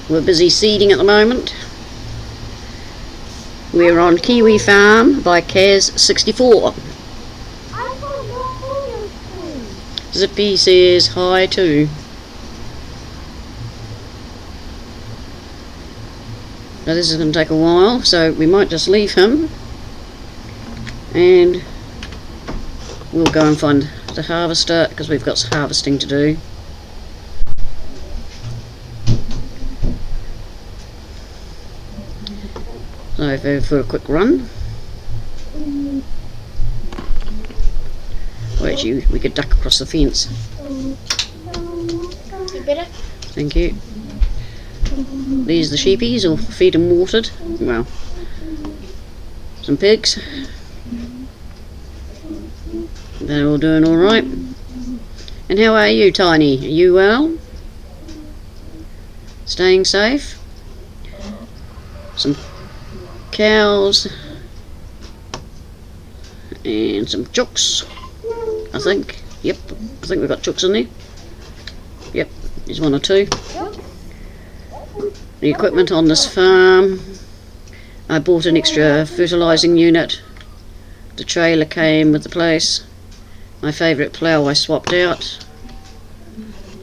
We're busy seeding at the moment. We're on Kiwi Farm by Kaz64. Zippy says hi too. Now this is going to take a while, so we might just leave him and we'll go and find the harvester because we've got some harvesting to do. So for a quick run. Or actually we could duck across the fence. You better? Thank you. These are the sheepies, or feed and watered. Well, some pigs. They're all doing alright. And how are you, Tiny? Are you well? Staying safe? Some cows. And some chooks, I think. Yep, I think we've got chooks in there. Yep, there's one or two. The equipment on this farm, I bought an extra fertilising unit. The trailer came with the place. My favourite plough I swapped out.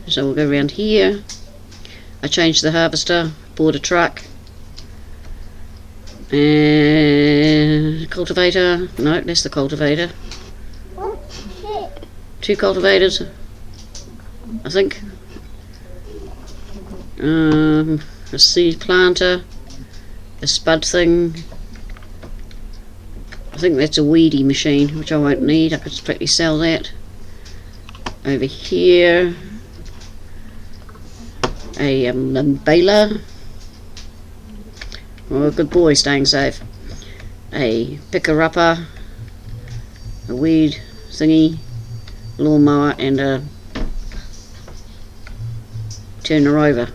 So we'll go around here. I changed the harvester, bought a truck. And cultivator, no, that's the cultivator. 2 cultivators, I think. A seed planter, a spud thing. I think that's a weedy machine, which I won't need. I could completely sell that. Over here, a baler. Oh, good boy, staying safe. A picker-upper, a weed thingy, lawnmower, and a turner over.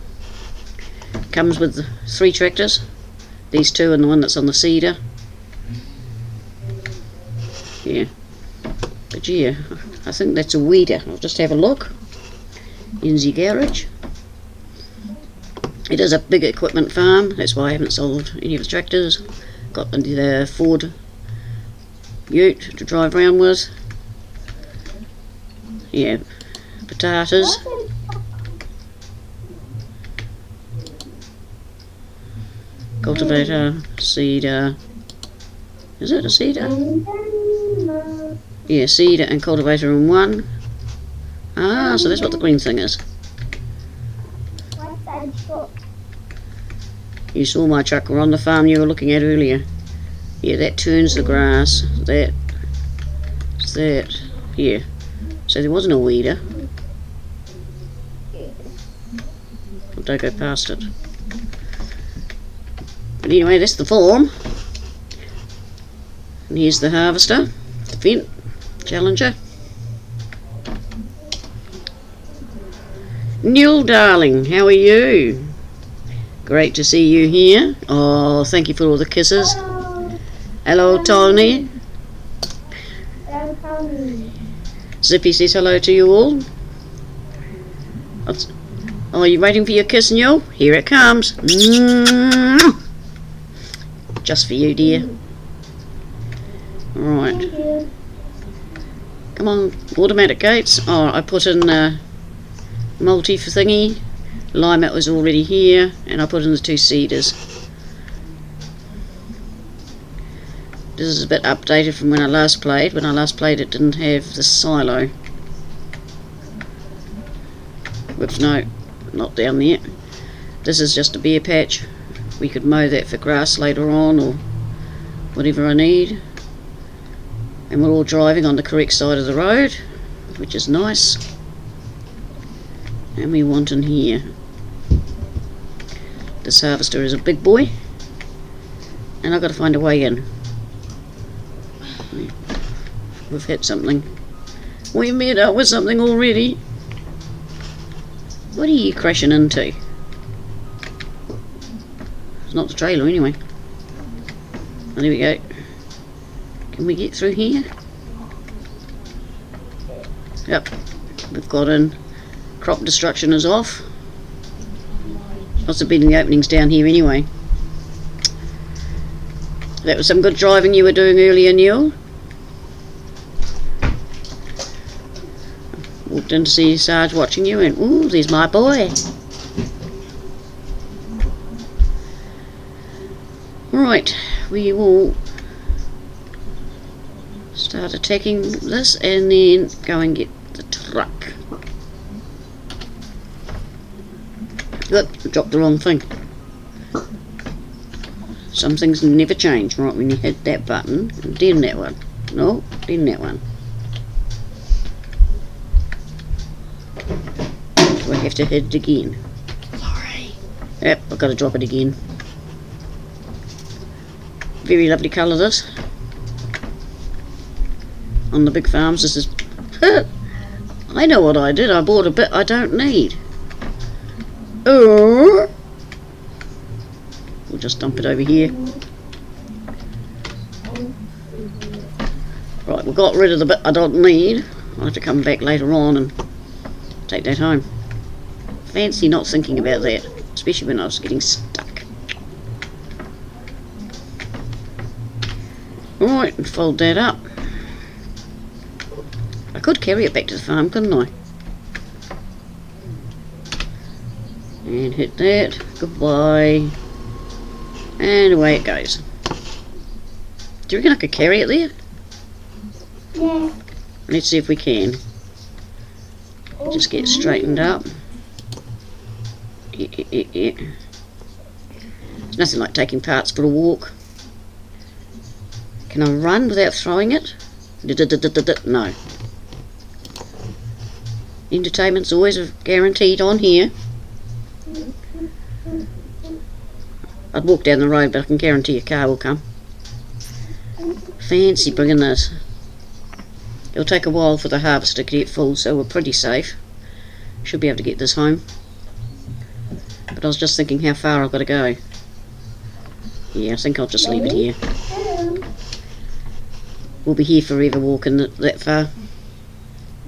Comes with 3 tractors, these 2 and the one that's on the seeder. Yeah, but yeah, I think that's a weeder. I'll just have a look in the garage. It is a big equipment farm, that's why I haven't sold any of the tractors. Got the Ford Ute to drive around with. Yeah, potatoes. Cultivator, seeder. Is it a seeder? Yeah, seeder and cultivator in one. Ah, so that's what the green thing is. You saw my truck on the farm you were looking at earlier. Yeah, that turns the grass. That. Yeah. So there wasn't a weeder. Don't go past it. But anyway, that's the farm. And here's the harvester, the Fendt Challenger. Neil, darling, how are you? Great to see you here. Oh, thank you for all the kisses. Hello, Tony. Hello, Tony. Zippy says hello to you all. Oh, are you waiting for your kiss, Neil? Here it comes. Just for you, dear. Right. Come on, automatic gates. Oh, I put in multi for thingy. Lime was already here, and I put in the 2 seeders. This is a bit updated from when I last played. When I last played, it didn't have the silo. Whoops, no, not down there. This is just a bare patch. We could mow that for grass later on, or whatever I need. And we're all driving on the correct side of the road, which is nice. And we want in here. This harvester is a big boy, and I've got to find a way in. We've hit something. We met up with something already. What are you crashing into? It's not the trailer anyway. Oh, there we go. Can we get through here? Yep, we've got in. Crop destruction is off. Must have been in the openings down here anyway. That was some good driving you were doing earlier, Neil. Walked in to see Sarge watching you and, ooh, there's my boy. Right, we will start attacking this and then go and get the truck. Look, I dropped the wrong thing. Some things never change, right, when you hit that button, and then that one. No, then that one. Do I have to hit it again? Sorry. Yep, I've got to drop it again. Very lovely colour, this. On the big farms, this is... I know what I did. I bought a bit I don't need. Oh! We'll just dump it over here. Right, we got rid of the bit I don't need. I'll have to come back later on and take that home. Fancy not thinking about that, especially when I was getting stuck. Right, and fold that up. I could carry it back to the farm, couldn't I? And hit that. Goodbye. And away it goes. Do you reckon I could carry it there? Yeah. Let's see if we can. Just get straightened up. Yeah. It's nothing like taking parts for a walk. Can I run without throwing it? No. Entertainment's always guaranteed on here. I'd walk down the road, but I can guarantee a car will come. Fancy bringing this. It'll take a while for the harvester to get full, so we're pretty safe. Should be able to get this home. But I was just thinking how far I've got to go. Yeah, I think I'll just leave it here. We'll be here forever walking that far.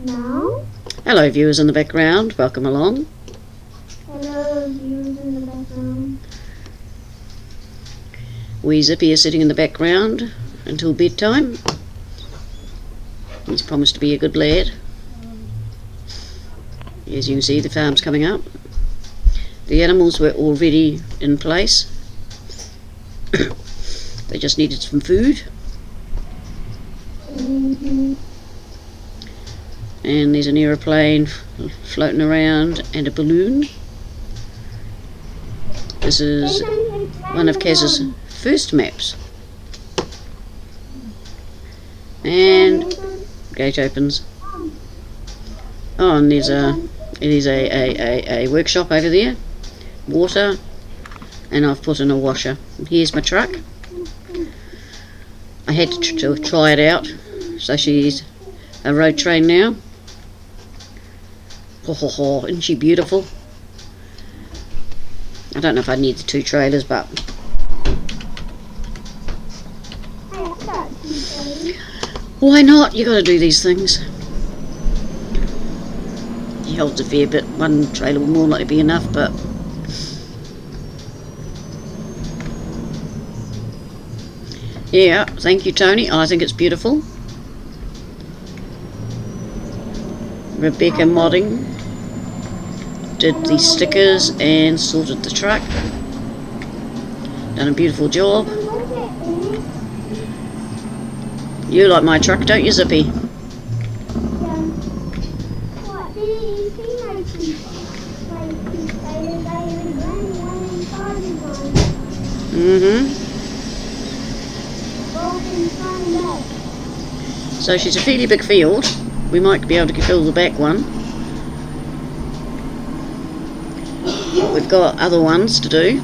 No. Hello viewers in the background, welcome along. Hello, viewers in the background. Wee Zippy is sitting in the background until bedtime. He's promised to be a good lad. As you can see, the farm's coming up. The animals were already in place. They just needed some food. And there's an aeroplane floating around and a balloon. This is one of Kaz's first maps. And gate opens. Oh, and there's a workshop over there. Water. And I've put in a washer. Here's my truck. I had to try it out. So she's a road train now. Ho ho ho, isn't she beautiful? I don't know if I need the 2 trailers, but why not? You got to do these things. He holds a fair bit. 1 trailer will more likely be enough, but yeah, thank you, Tony. I think it's beautiful. Rebecca Modding did the stickers and sorted the truck. Done a beautiful job. You like my truck, don't you, Zippy? So she's a fairly big field. We might be able to fill the back one. We've got other ones to do.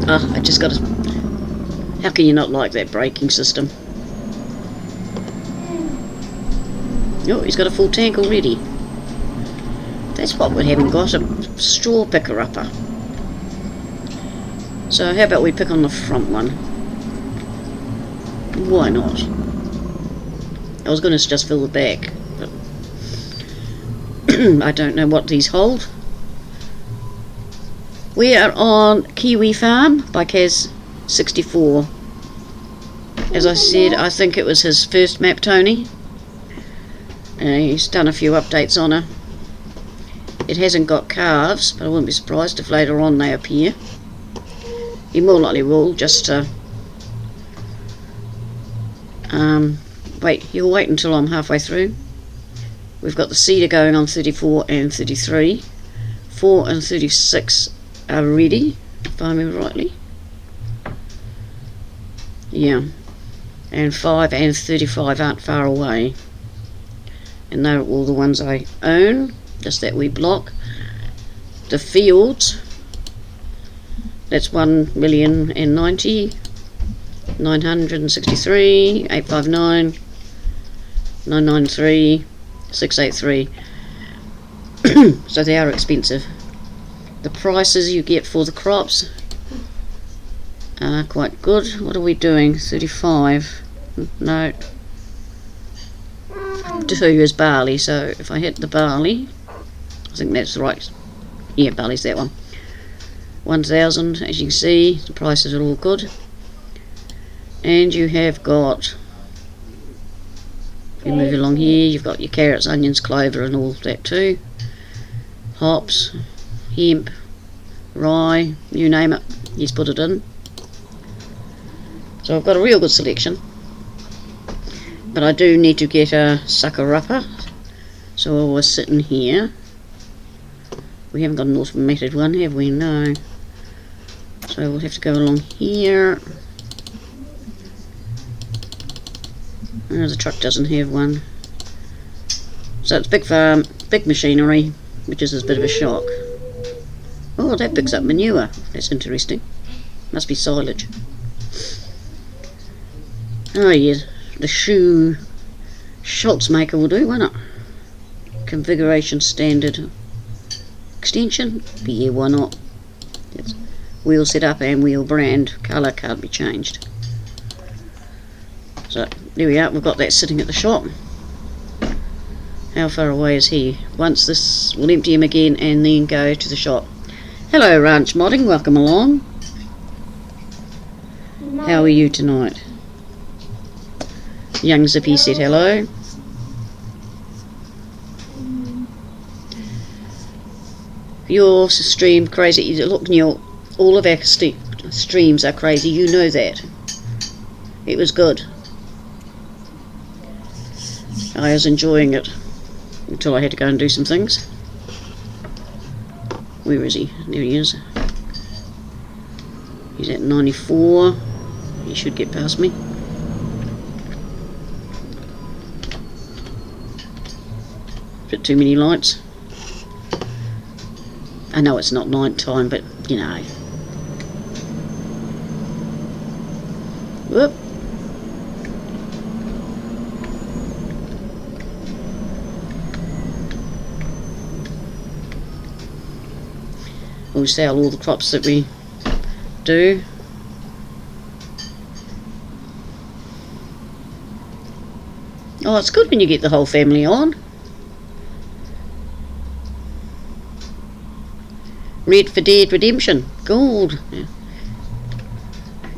Oh, I just got to... How can you not like that braking system? Oh, he's got a full tank already. That's what we haven't got, a straw picker-upper. So how about we pick on the front one? Why not? I was going to just fill the back, but I don't know what these hold. We are on Kiwi Farm by Kaz64. As I said, I think it was his first map, Tony. He's done a few updates on her. It hasn't got calves, but I wouldn't be surprised if later on they appear. He more likely will, just to... wait, you'll wait until I'm halfway through. We've got the cedar going on 34 and 33. 4 and 36 are ready, if I remember rightly. Yeah. And 5 and 35 aren't far away. And they're all the ones I own, just that wee block. The fields, that's 1,090,963, 859, 993, 683. So they are expensive. The prices you get for the crops are quite good. What are we doing? 35. No. 2 is barley, so if I hit the barley, I think that's right. Yeah, barley's that one. 1,000, as you can see, the prices are all good. And you have got, you move along here, you've got your carrots, onions, clover and all that too. Hops, hemp, rye, you name it, he's put it in. So I've got a real good selection. But I do need to get a sucker upper, so I was sitting here. We haven't got an automated one, have we? No. So we'll have to go along here. Oh, the truck doesn't have one. So it's big farm, big machinery, which is a bit of a shock. Oh, that picks up manure. That's interesting. Must be silage. Oh yeah, the shoe Schultz maker will do, won't it? Configuration standard extension. But yeah, why not? It's wheel setup and wheel brand. Colour can't be changed. So there we are, we've got that sitting at the shop. How far away is he? Once this, we'll empty him again and then go to the shop. Hello Ranch Modding, welcome along. How are you tonight? Young Zippy said hello. Your stream crazy. Look Neil, all of our streams are crazy, you know that. It was good. I was enjoying it until I had to go and do some things. Where is he? There he is. He's at 94. He should get past me. Bit too many lights. I know it's not night time, but you know. Whoop. We'll sell all the crops that we do. Oh, it's good when you get the whole family on. Red for Dead Redemption. Gold. Yeah.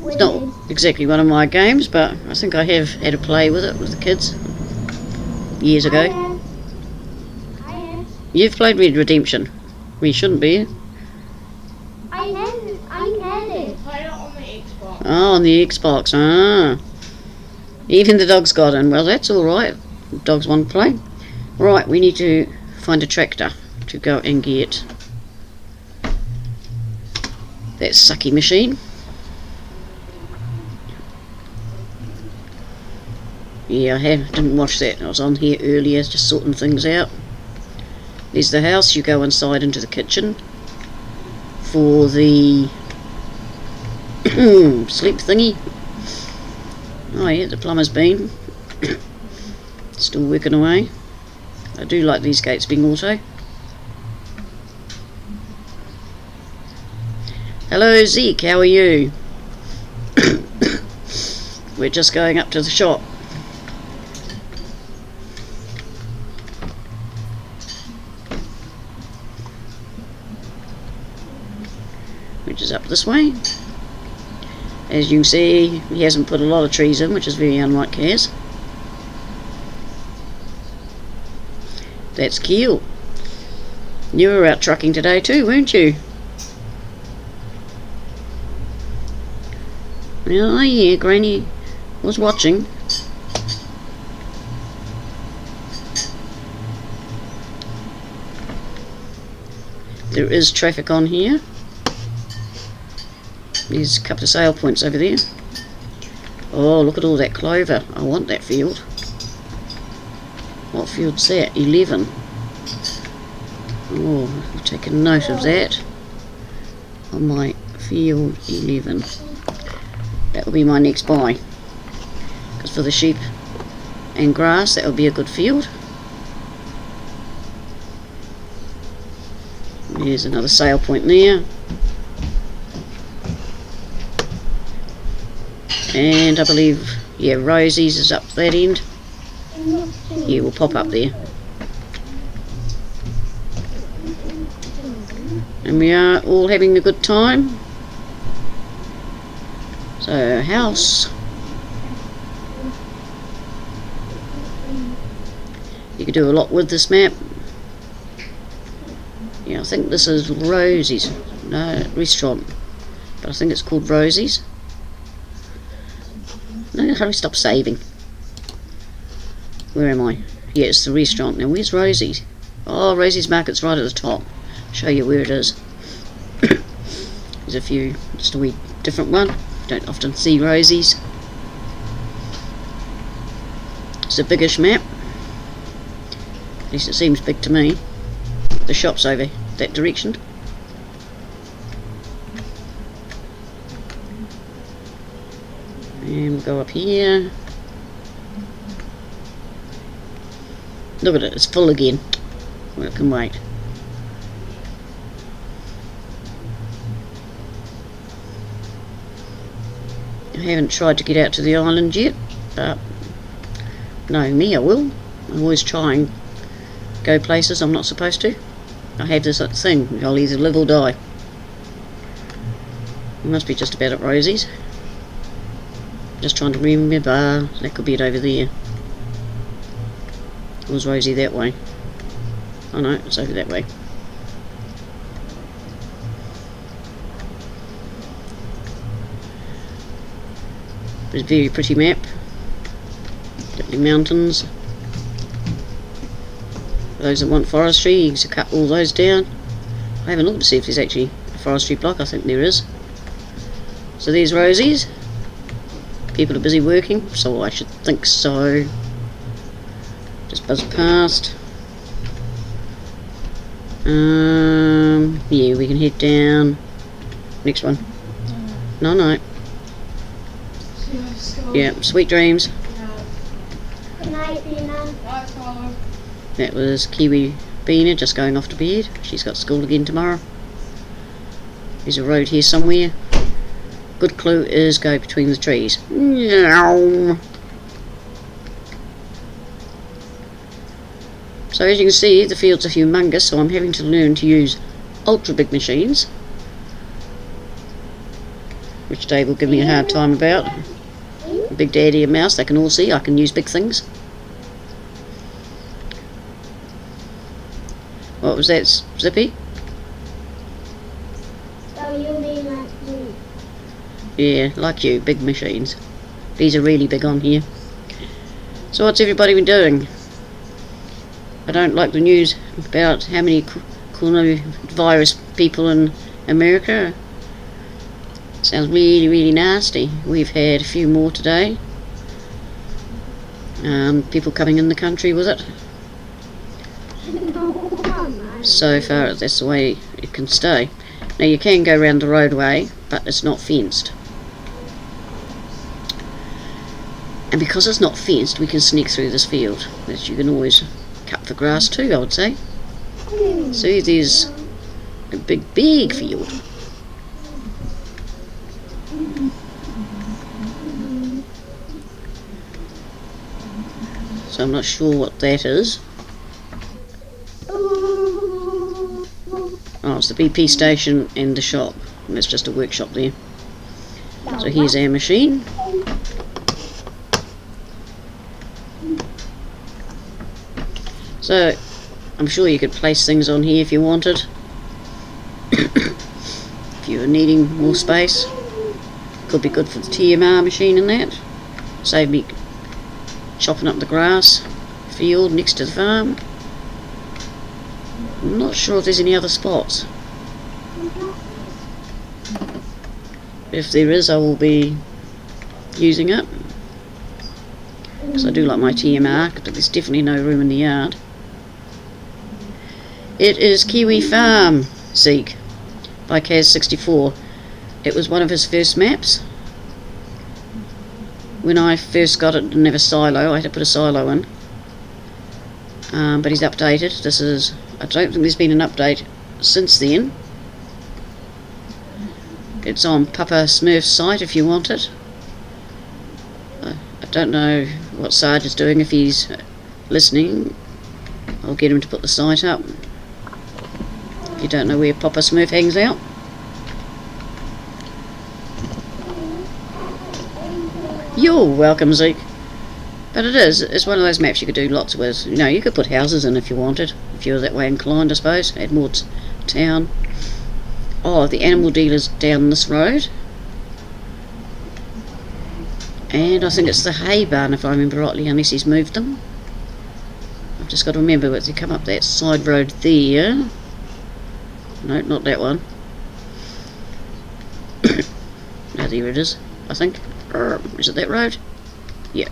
It's not exactly one of my games, but I think I have had a play with it with the kids years ago. You've played Red Redemption. We shouldn't be. I had it. Played it on the Xbox. Oh, on the Xbox. Ah. Even the dogs got in. Well, that's alright. Dogs want to play. Right, we need to find a tractor to go and get that sucky machine. Yeah, didn't watch that. I was on here earlier just sorting things out. There's the house. You go inside into the kitchen for the sleep thingy. Oh yeah, the plumber's been still working away. I do like these gates being auto. Hello Zeke, how are you? We're just going up to the shop. which is up this way. As you can see, he hasn't put a lot of trees in, which is very unlike Kaz. That's Keel. You were out trucking today too, weren't you? Oh yeah, Granny was watching. There is traffic on here. There's a couple of sale points over there. Oh, look at all that clover. I want that field. What field's that? 11. Oh, I'll take a note of that on my field 11. That will be my next buy. Because for the sheep and grass, that will be a good field. There's another sale point there. And I believe, yeah, Rosie's is up that end. Yeah, we'll pop up there. And we are all having a good time. So, house. You could do a lot with this map. Yeah, I think this is Rosie's. No, restaurant. But I think it's called Rosie's. No, hurry, stop saving. Where am I? Yeah, it's the restaurant. Now, where's Rosie's? Oh, Rosie's Market's right at the top. Show you where it is. There's a few, just a wee different one. Don't often see Rosie's. It's a biggish map. At least it seems big to me. The shop's over that direction. And we'll go up here. Look at it, it's full again. Well, it can wait. I haven't tried to get out to the island yet, but knowing me, I will. I always try and go places I'm not supposed to. I have this thing, I'll either live or die. It must be just about at Rosie's. Just trying to remember, that could be it over there. Or was Rosie that way? Oh no, it's over that way. It's a very pretty map. Lovely mountains. For those that want forestry, you can cut all those down. I haven't looked to see if there's actually a forestry block. I think there is. So there's Rosie's. People are busy working, so I should think so. Just buzz past. Yeah, we can head down. Next one. No. Yeah, sweet dreams. Good night, Dina. That was Kiwi Beena just going off to bed. She's got school again tomorrow. There's a road here somewhere. Good clue is go between the trees. Meow. So as you can see, the fields are humongous, so I'm having to learn to use ultra big machines, which Dave will give me a hard time about. Big Daddy and Mouse, they can all see I can use big things. What was that, Zippy? So you mean like me? Yeah, like you, big machines. These are really big on here. So what's everybody been doing? I don't like the news about how many coronavirus people in America. Sounds really, really nasty. We've had a few more today. People coming in the country with it. So far, that's the way it can stay. Now you can go around the roadway, but it's not fenced. And because it's not fenced, we can sneak through this field. That you can always cut for grass too, I would say. See, there's a big, big field. So I'm not sure what that is. Oh, it's the BP station and the shop. And there's just a workshop there. So here's our machine. So I'm sure you could place things on here if you wanted. If you were needing more space. Could be good for the TMR machine and that. Save me chopping up the grass field next to the farm. I'm not sure if there's any other spots. If there is, I will be using it. Because I do like my TMR, but there's definitely no room in the yard. It is Kiwi Farm, Zeke, by Kaz64. It was one of his first maps. When I first got it, it didn't have a silo. I had to put a silo in. But he's updated. This is, I don't think there's been an update since then. It's on Papa Smurf's site if you want it. I don't know what Sarge is doing. If he's listening, I'll get him to put the site up. If you don't know where Papa Smurf hangs out. You're welcome, Zeke. But it's one of those maps you could do lots with. You know, you could put houses in if you wanted, if you were that way inclined, I suppose. Add more town. Oh, the animal dealer's down this road. And I think it's the hay barn, if I remember rightly, unless he's moved them. I've just got to remember that to come up that side road there. No, not that one. No, there it is, I think. Is it that road? Yeah.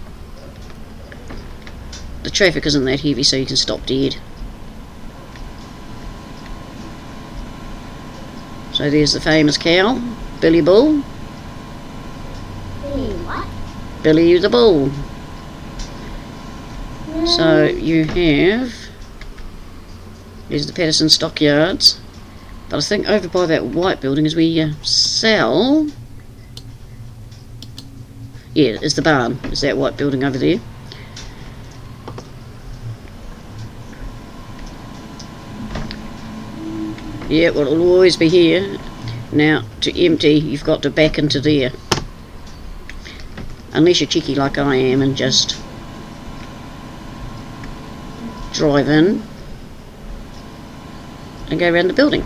The traffic isn't that heavy, so you can stop dead. So there's the famous cow, Billy Bull. Billy what? Billy the Bull. So you have, there's the Patterson Stockyards, but I think over by that white building is where you sell. Yeah, it's the barn. It's that white building over there. Yeah, well, it'll always be here. Now, to empty, you've got to back into there. Unless you're cheeky like I am and just drive in and go around the building.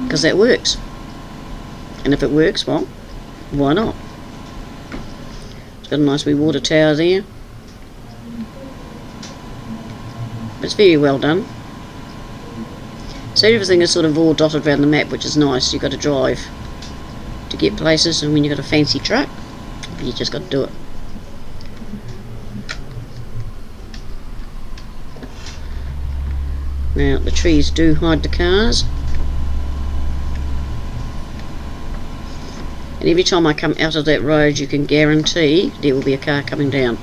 Because that works. And if it works, well, why not? It's got a nice wee water tower there. It's very well done. So everything is sort of all dotted around the map, which is nice. You've got to drive to get places, and when you've got a fancy truck, you just got to do it. Now, the trees do hide the cars. And every time I come out of that road, you can guarantee there will be a car coming down.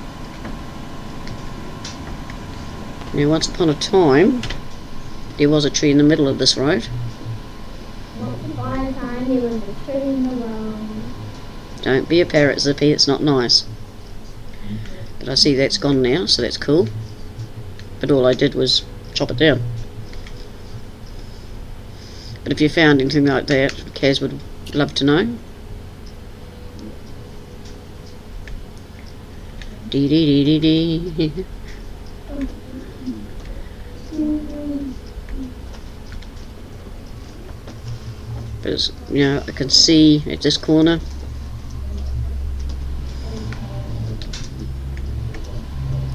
Now, once upon a time, there was a tree in the middle of this road. Once upon a time, there was a tree in the road. Don't be a parrot, Zippy, it's not nice. But I see that's gone now, so that's cool. But all I did was chop it down. But if you found anything like that, Kaz would love to know. Dee dee dee dee dee. But you know, I can see at this corner.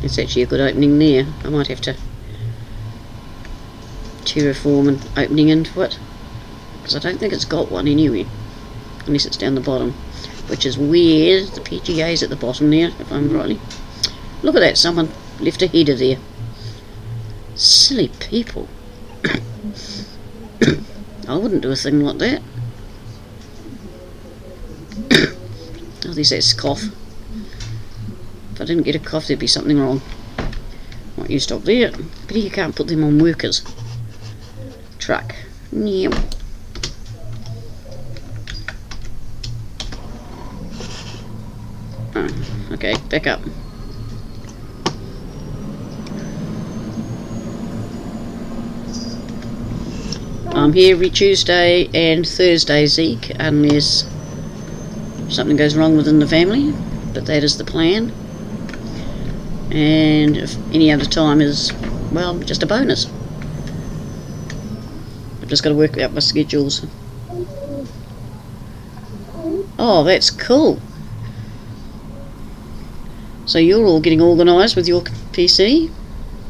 It's actually a good opening there. I might have to terraform an opening into it, because I don't think it's got one anyway, unless it's down the bottom, which is where the PGA's at the bottom there, if I'm rightly. Look at that, someone left a header there. Silly people. I wouldn't do a thing like that. Oh, there's that cough. If I didn't get a cough, there'd be something wrong. Right, you stop there. But you can't put them on workers. Truck. Yep. Oh, okay, back up. I'm here every Tuesday and Thursday, Zeke, unless something goes wrong within the family, but that is the plan. And if any other time is, well, just a bonus. I've just got to work out my schedules. Oh, that's cool. So you're all getting organised with your PC?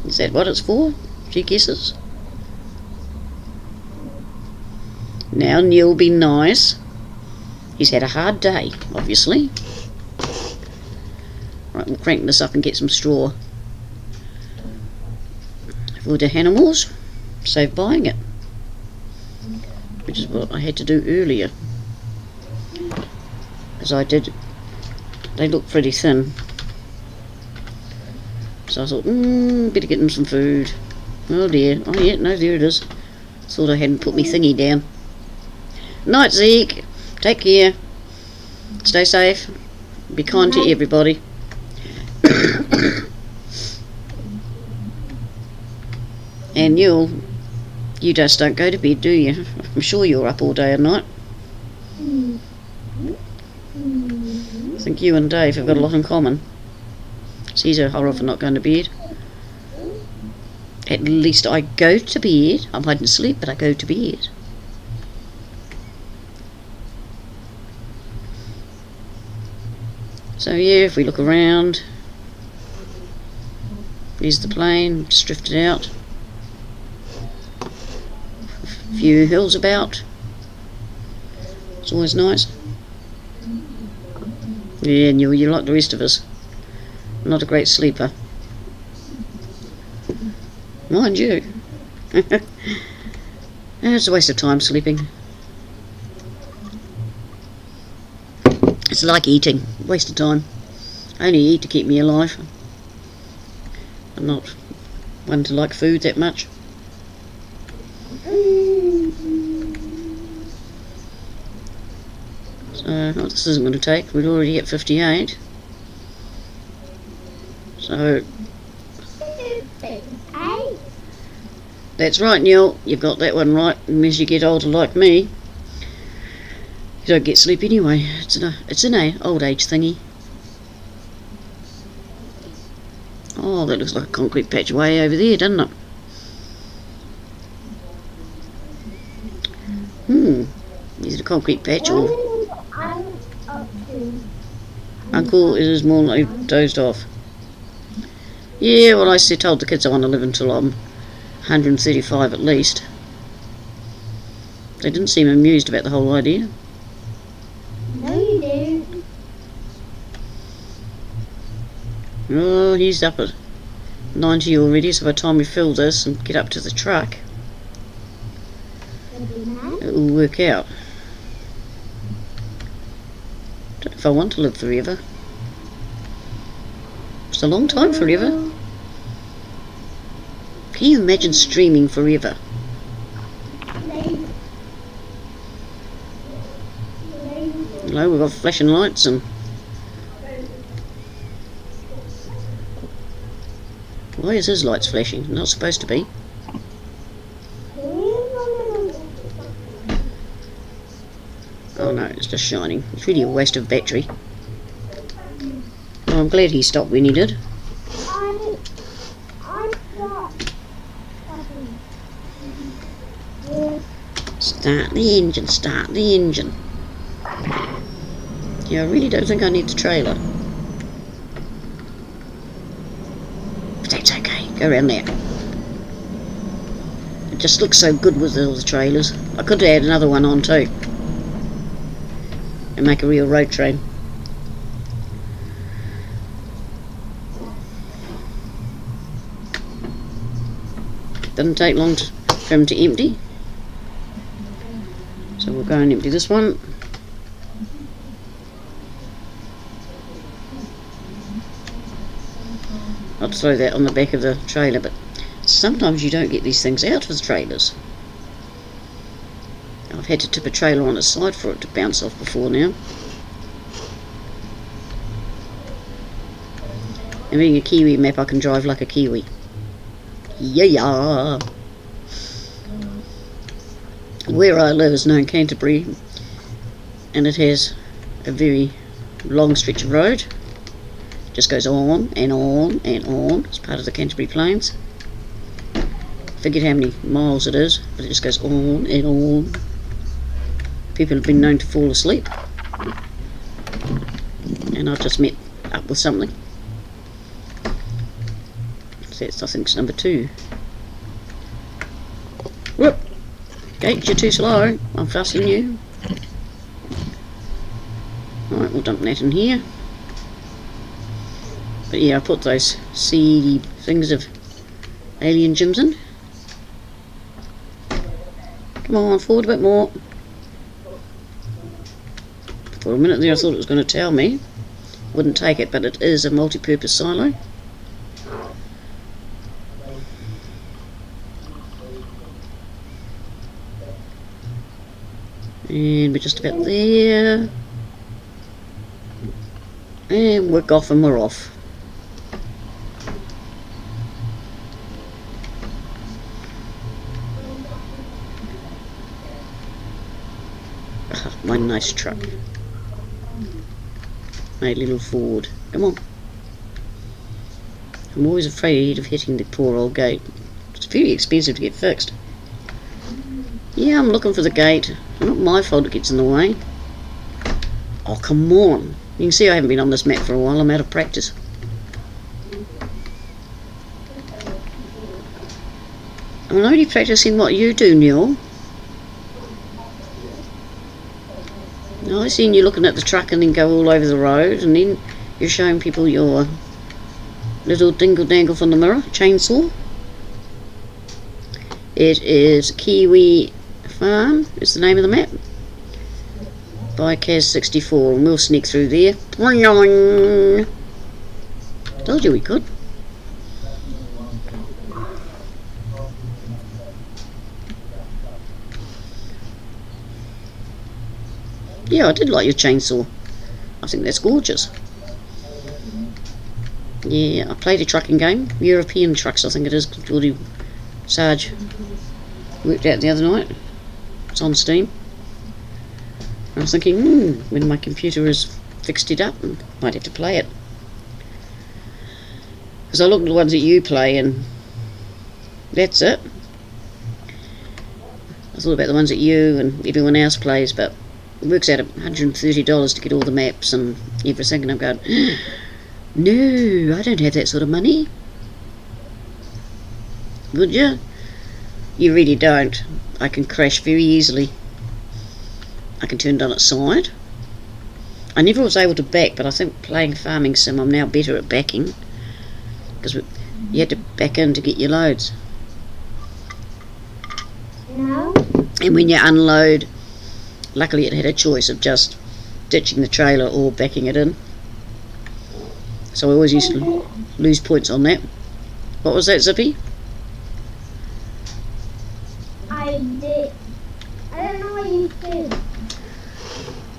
Is that what it's for? She guesses. Now, Neil, be nice. He's had a hard day, obviously. Right, we'll crank this up and get some straw. For the animals, save buying it. Which is what I had to do earlier. As I did, they look pretty thin. So I thought, better get them some food. Oh dear, oh yeah, no, there it is. Thought I hadn't put me thingy down. Night, Zeke. Take care. Stay safe. Be kind to everybody. And you just don't go to bed, do you? I'm sure you're up all day and night. I think you and Dave have got a lot in common. So he's a horror for not going to bed. At least I go to bed. I'm hiding asleep, but I go to bed. So yeah, if we look around, there's the plane, just drifted out. A few hills about. It's always nice. Yeah, and you're like the rest of us. Not a great sleeper. Mind you. It's a waste of time sleeping. It's like eating. Waste of time. I only eat to keep me alive. I'm not one to like food that much. So, this isn't going to take. We're already at 58. So, that's right, Neil. You've got that one right. And as you get older like me, you don't get sleep anyway. It's an old age thingy. Oh, that looks like a concrete patch way over there, doesn't it? Is it a concrete patch or... Uncle is more like dozed off. Yeah, well, I told the kids I want to live until I'm 135 at least. They didn't seem amused about the whole idea. No, you do. Oh, he's up at 90 already, so by the time we fill this and get up to the truck, it'll work out. Don't know if I want to live forever. It's a long time forever. Can you imagine streaming forever? Hello, we've got flashing lights and... Why is his lights flashing? Not supposed to be. Oh no, it's just shining. It's really a waste of battery. Oh, I'm glad he stopped when he did. Start the engine, start the engine. Yeah, I really don't think I need the trailer. But that's okay, go around there. It just looks so good with all the trailers. I could add another one on too. And make a real road train. Doesn't take long for him to empty. So we'll go and empty this one. I'll throw that on the back of the trailer, but sometimes you don't get these things out of the trailers. I've had to tip a trailer on its side for it to bounce off before now. And being a Kiwi map, I can drive like a Kiwi. Yeah. Where I live is known Canterbury, and it has a very long stretch of road. Just goes on and on and on. It's part of the Canterbury Plains. Forget how many miles it is, but it just goes on and on. People have been known to fall asleep, and I've just met up with something. So that's, I think it's number 2. Whoop! Gate, you're too slow. I'm faster than you. Alright, we'll dump that in here. But yeah, I put those seedy things of alien gyms in. Come on, forward a bit more. For a minute there I thought it was going to tell me. Wouldn't take it, but it is a multi-purpose silo. And we're just about there. And work off and we're off. Ah, my nice truck. My little Ford. Come on. I'm always afraid of hitting the poor old gate. It's very expensive to get fixed. Yeah, I'm looking for the gate. Not my fault it gets in the way. Oh, come on. You can see I haven't been on this map for a while. I'm out of practice. I'm only practicing what you do, Neil. I've seen you looking at the truck and then go all over the road, and then you're showing people your little dingle-dangle from the mirror, chainsaw. It is Kiwi Farm, is the name of the map, by Kaz64, and we'll sneak through there. Told you we could. Yeah, I did like your chainsaw. I think that's gorgeous. Yeah, I played a trucking game. European trucks, I think it is. Geordie Sarge worked out the other night. It's on Steam. I was thinking, when my computer has fixed it up, I might have to play it. Because I looked at the ones that you play, and that's it. I thought about the ones that you and everyone else plays, but it works out at $130 to get all the maps and everything, and I'm going, no, I don't have that sort of money. Would you? You really don't. I can crash very easily. I can turn it on its side. I never was able to back, but I think playing Farming Sim I'm now better at backing, because you had to back in to get your loads. No? And when you unload, luckily it had a choice of just ditching the trailer or backing it in. So I always used to lose points on that. What was that, Zippy? I did. I don't know what you said.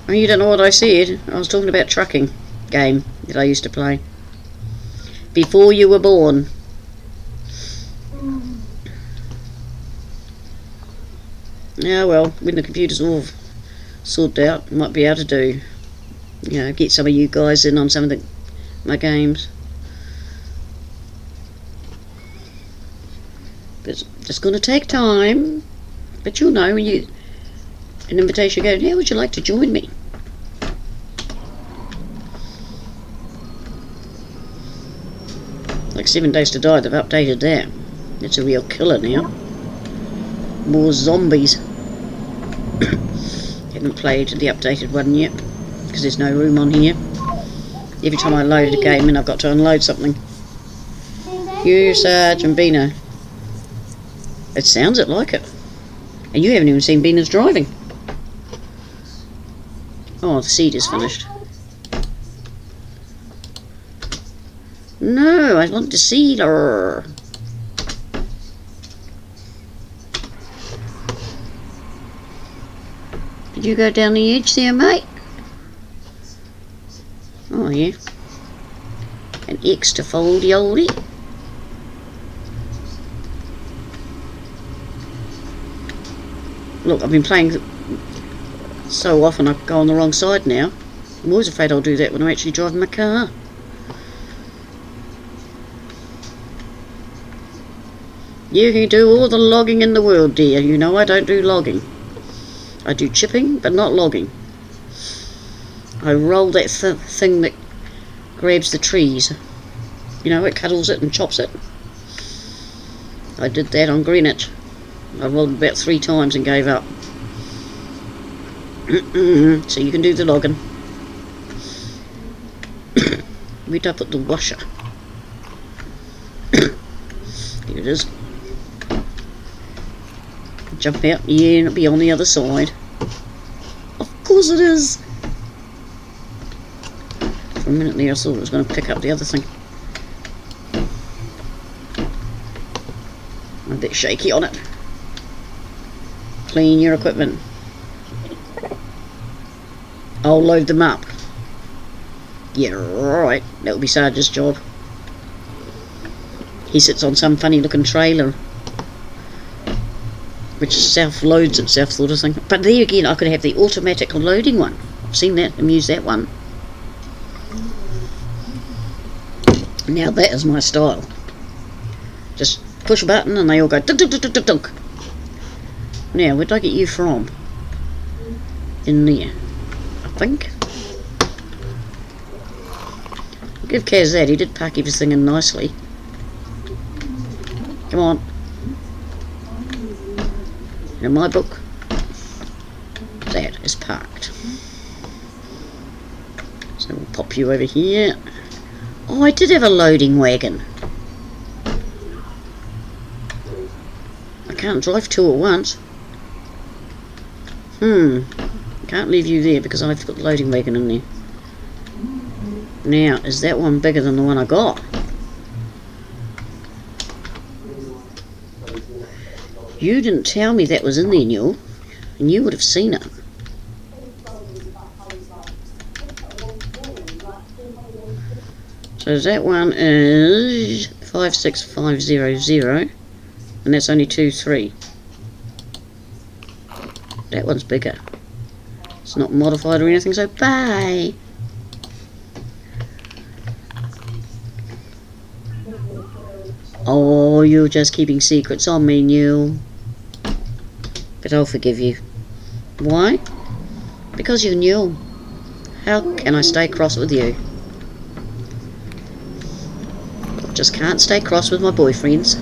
Oh, you don't know what I said? I was talking about trucking game that I used to play. Before you were born. Yeah, well, when the computer's all sorted out, might be able to do, you know, get some of you guys in on some of my games. But it's just going to take time. But you'll know when you an invitation goes, how would you like to join me? Like 7 Days to Die, they've updated that. It's a real killer now. More zombies. Haven't played the updated one yet, because there's no room on here. Every time I load a game in, I've got to unload something. You, Sarge, and Bina. It sounds it like it. And you haven't even seen Bina's driving. Oh, the seed is finished. No, I want to seed her. Did you go down the edge there, mate? Oh, yeah. An X to fold the oldie. Look, I've been playing so often I go on the wrong side now. I'm always afraid I'll do that when I'm actually driving my car. You can do all the logging in the world, dear. You know I don't do logging. I do chipping, but not logging. I roll that thing that grabs the trees. You know, it cuddles it and chops it. I did that on Greenwich. I rolled about 3 times and gave up. So you can do the logging. Where'd I put the washer? Here it is. Jump out, yeah, and it'll be on the other side. Of course it is. For a minute there I thought it was going to pick up the other thing. I'm a bit shaky on it. Clean your equipment. I'll load them up. Yeah, right. That'll be Sarge's job. He sits on some funny looking trailer which self-loads itself, sort of thing. But there again, I could have the automatic loading one. I've seen that and used that one. Now that is my style. Just push a button and they all go dunk dunk dunk dunk dunk. Now, where did I get you from? In there, I think. I'll give Kaz that. He did pack everything in nicely. Come on. In my book, that is parked. So we'll pop you over here. Oh, I did have a loading wagon. I can't drive 2 at once. Can't leave you there because I've got the loading wagon in there. Now, is that one bigger than the one I got? You didn't tell me that was in there, Newell, and you would have seen it. So that one is 56500, and that's only 23. That one's bigger. It's not modified or anything, so bye. Oh, you're just keeping secrets on me, Newell. But I'll forgive you. Why? Because you're Newell. How can I stay cross with you? I just can't stay cross with my boyfriends.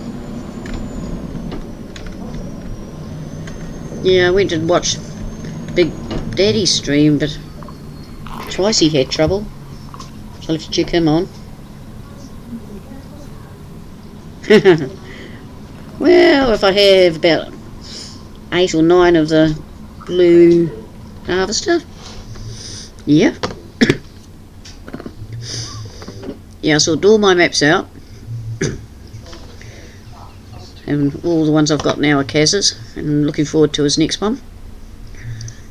Yeah, I went and watched Big Daddy's stream, but twice he had trouble. So I'll have to check him on. Well, if I have about 8 or 9 of the blue harvester, yeah. Yeah, I sorted all my maps out, and all the ones I've got now are Kaz's, and I'm looking forward to his next one.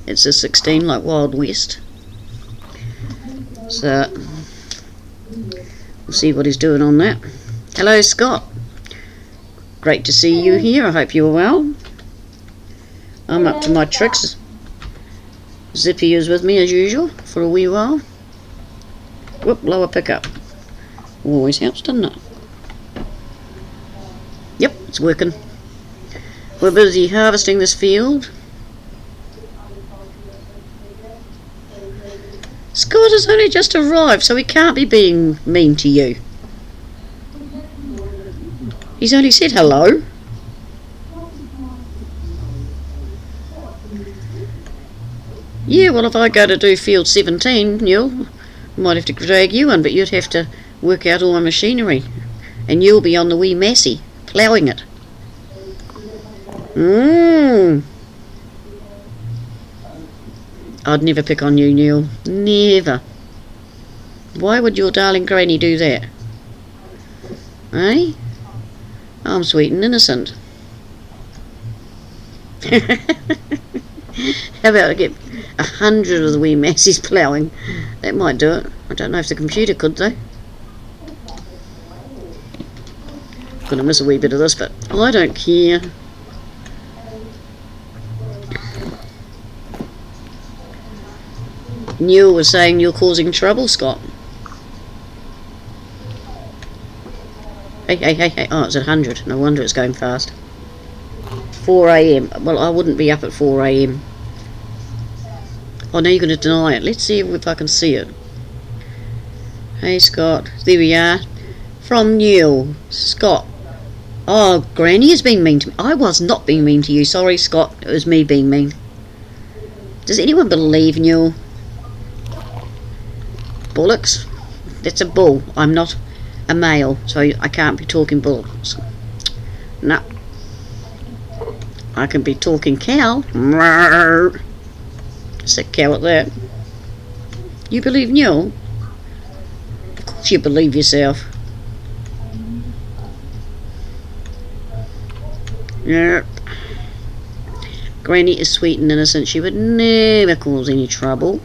It's a 16 like Wild West, so we'll see what he's doing on that. Hello, Scott. Great to see you here. I hope you're well. I'm up to my tricks. Zippy is with me as usual for a wee while. Whoop, lower pickup. Always helps, doesn't it? Yep, it's working. We're busy harvesting this field. Scott has only just arrived, so he can't be being mean to you. He's only said hello. Yeah, well, if I go to do field 17, Newell, I might have to drag you in, but you'd have to work out all my machinery. And you'll be on the wee Massey, ploughing it. I'd never pick on you, Newell. Never. Why would your darling granny do that? Eh? I'm sweet and innocent. How about I get 100 of the wee Massies ploughing? That might do it. I don't know if the computer could though. Gonna miss a wee bit of this, but I don't care. Newell was saying you're causing trouble, Scott. Hey. Oh, it's at 100. No wonder it's going fast. 4 a.m. Well, I wouldn't be up at 4 a.m. Oh, now you're going to deny it. Let's see if I can see it. Hey, Scott. There we are. From Newell. Scott. Oh, Granny has been mean to me. I was not being mean to you. Sorry, Scott. It was me being mean. Does anyone believe Newell? Bullocks? That's a bull. I'm not a male, so I can't be talking bullocks. No. I can be talking cow. Sick cow at that. You believe Newell? Of course you believe yourself. Yep. Granny is sweet and innocent. She would never cause any trouble.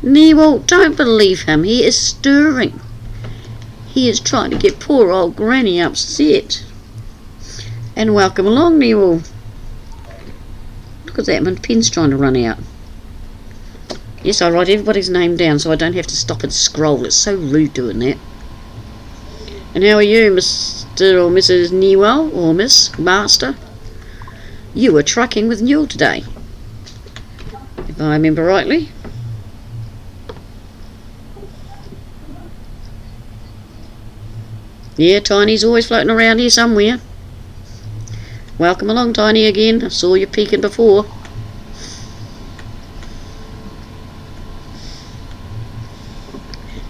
Newell, don't believe him. He is stirring. He is trying to get poor old Granny upset. And welcome along, Newell. Look at that, my pen's trying to run out. Yes, I write everybody's name down so I don't have to stop and scroll. It's so rude doing that. And how are you, Mr. or Mrs. Newell, or Miss Master? You were trucking with Newell today, if I remember rightly. Yeah, Tiny's always floating around here somewhere. Welcome along, Tiny, again. I saw you peeking before.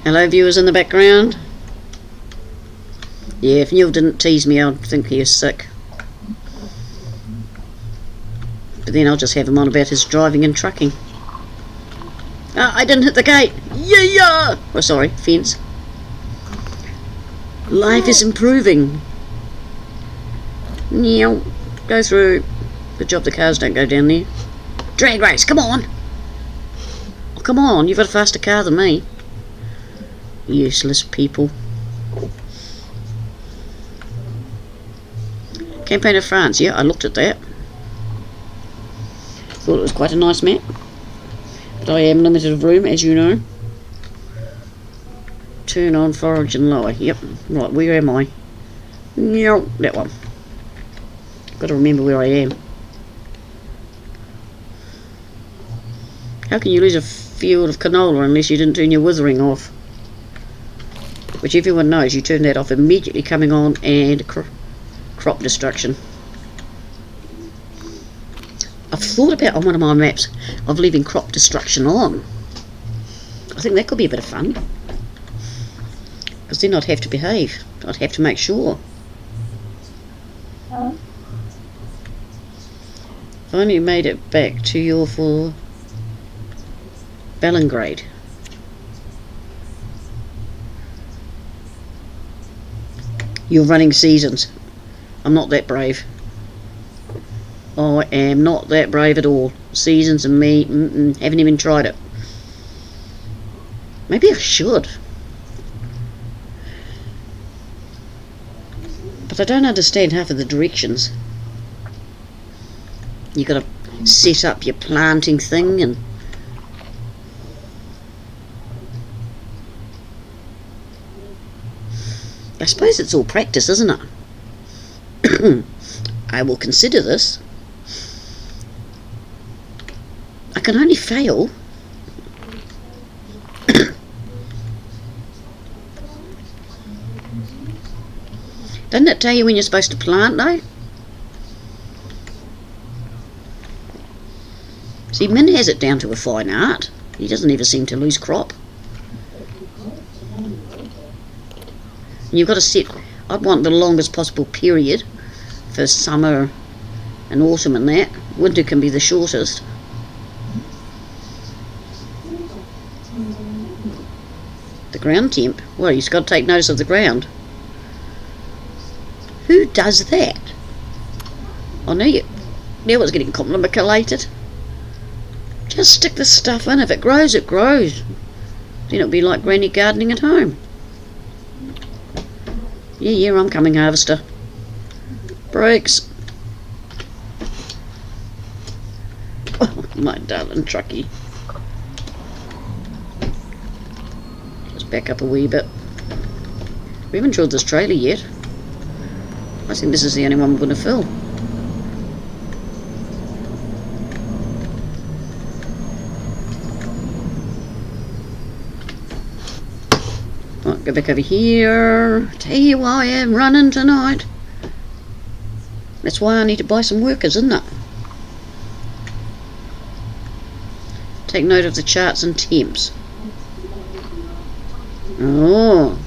Hello, viewers in the background. Yeah, if Newell didn't tease me, I'd think he was sick. But then I'll just have him on about his driving and trucking. Ah, I didn't hit the gate. Yeah! Oh, sorry, fence. Life is improving. Meow. Go through. Good job the cars don't go down there. Drag race, come on! Oh, come on, you've got a faster car than me. Useless people. Campaign of France, yeah, I looked at that. Thought it was quite a nice map. But I am limited of room, as you know. Turn on forage and lower. Yep. Right, where am I? No, that one. Got to remember where I am. How can you lose a field of canola unless you didn't turn your withering off? Which everyone knows you turn that off immediately coming on and crop destruction. I've thought about on one of my maps of leaving crop destruction on. I think that could be a bit of fun. Because then I'd have to behave. I'd have to make sure. Finally made it back to your for Bellingrade. You're running seasons. I'm not that brave. I am not that brave at all. Seasons and me, haven't even tried it. Maybe I should. But I don't understand half of the directions. You got to set up your planting thing and I suppose it's all practice, isn't it? I will consider this. I can only fail. Doesn't it tell you when you're supposed to plant though? See, Min has it down to a fine art. He doesn't ever seem to lose crop. And you've got to set, I'd want the longest possible period for summer and autumn and that. Winter can be the shortest. The ground temp? Well, you've got to take notice of the ground. Who does that? I knew it's getting complicated. Just stick the stuff in. If it grows, it grows. Then it'll be like granny gardening at home. Yeah, I'm coming, harvester. Brakes. My darling truckie. Let's back up a wee bit. We haven't drilled this trailer yet. I think this is the only one we're going to fill. Right, go back over here. Tell you why I am running tonight. That's why I need to buy some workers, isn't it? Take note of the charts and temps. Oh.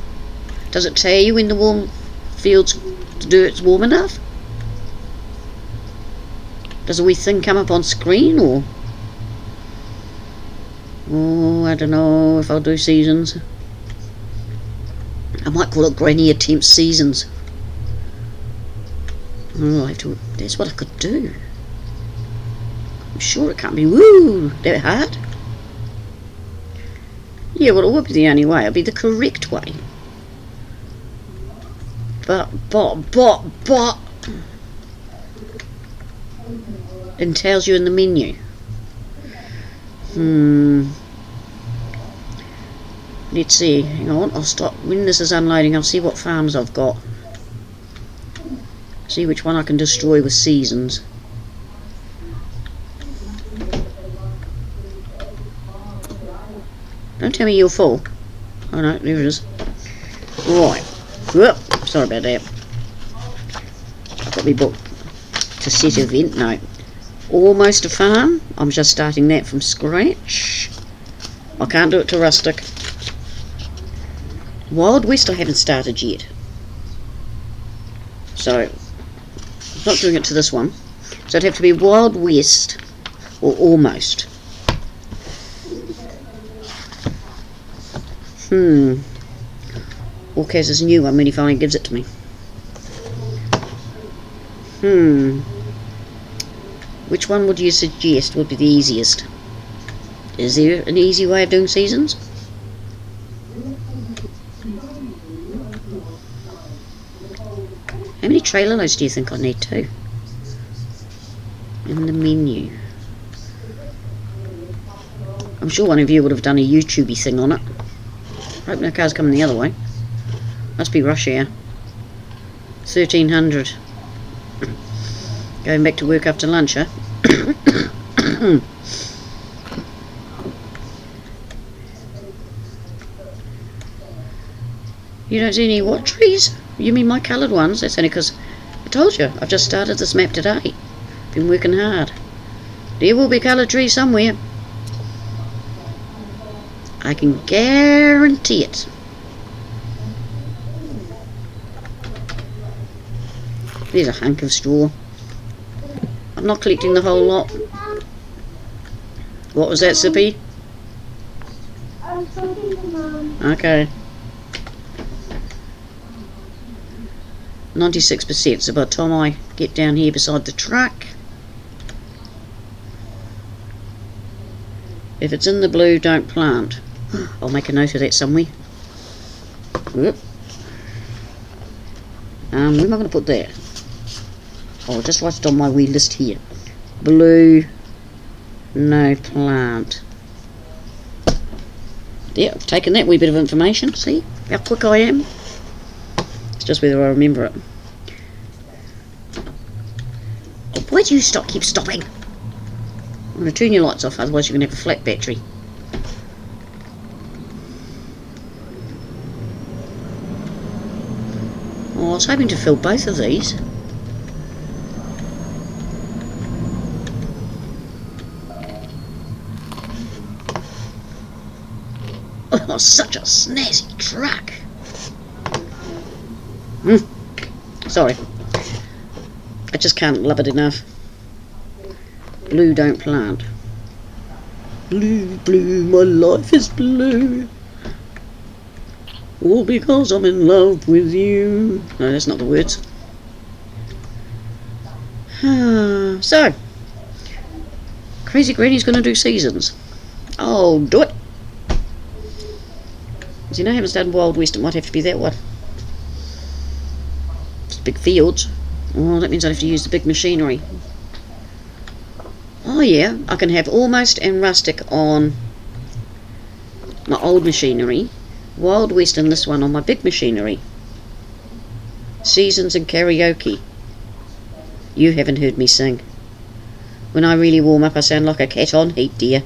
Does it tell you when the warm fields dirt's warm enough? Does a wee thing come up on screen, or? Oh, I don't know if I'll do seasons. I might call it Granny Attempts Seasons. Oh, I have to. That's what I could do. I'm sure it can't be that hard. Yeah, well, it would be the only way. It'd be the correct way. But. It tells you in the menu. Let's see. Hang on. I'll stop. When this is unloading, I'll see what farms I've got. See which one I can destroy with seasons. Don't tell me you're full. Oh no, there it is. Right. Whoop. Sorry about that. I've got me book to set event. No. Almost a farm. I'm just starting that from scratch. I can't do it to rustic. Wild West I haven't started yet. So, I'm not doing it to this one. So it'd have to be Wild West or almost. Orcas is a new one when he finally gives it to me. Which one would you suggest would be the easiest? Is there an easy way of doing seasons? How many trailer loads do you think I need too? In the menu. I'm sure one of you would have done a YouTube-y thing on it. I hope no car's coming the other way. Must be rush hour. 1300. Going back to work after lunch, huh? You don't see any what trees? You mean my coloured ones? That's only because I told you, I've just started this map today. Been working hard. There will be coloured trees somewhere. I can guarantee it. There's a hunk of straw. I'm not collecting the whole lot. What was that, Sippy? I was talking to Mum. Okay. 96%, so by the time I get down here beside the truck, if it's in the blue, don't plant. I'll make a note of that somewhere. Whoop. Where am I going to put that? I'll just write it on my wee list here. Blue, no plant. Yeah, I've taken that wee bit of information. See how quick I am? It's just whether I remember it. Oh, why do you keep stopping? I'm going to turn your lights off, otherwise you're going to have a flat battery. Oh, I was hoping to fill both of these. Oh, such a snazzy truck. Sorry. I just can't love it enough. Blue, don't plant. Blue, blue, my life is blue. All because I'm in love with you. No, that's not the words. So, Crazy Granny's going to do seasons. I'll do it. As you know, I haven't started Wild West. It might have to be that one. It's big fields. Oh, that means I have to use the big machinery. Oh, Oh yeah, I can have Almost and Rustic on my old machinery, Wild West and this one on my big machinery. Seasons and karaoke. You haven't heard me sing. When I really warm up I sound like a cat on heat, dear.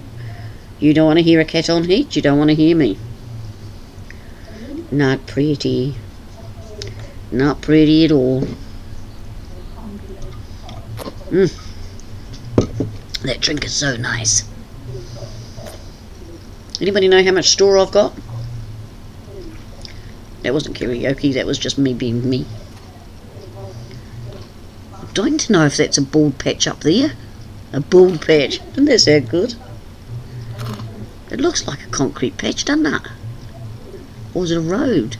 You don't want to hear a cat on heat, you don't want to hear me. Not pretty. Not pretty at all. That drink is so nice. Anybody know how much store I've got? That wasn't karaoke, that was just me being me. I'm dying to know if that's a bald patch up there. A bald patch. Doesn't that sound good? It looks like a concrete patch, doesn't it? Or is it a road?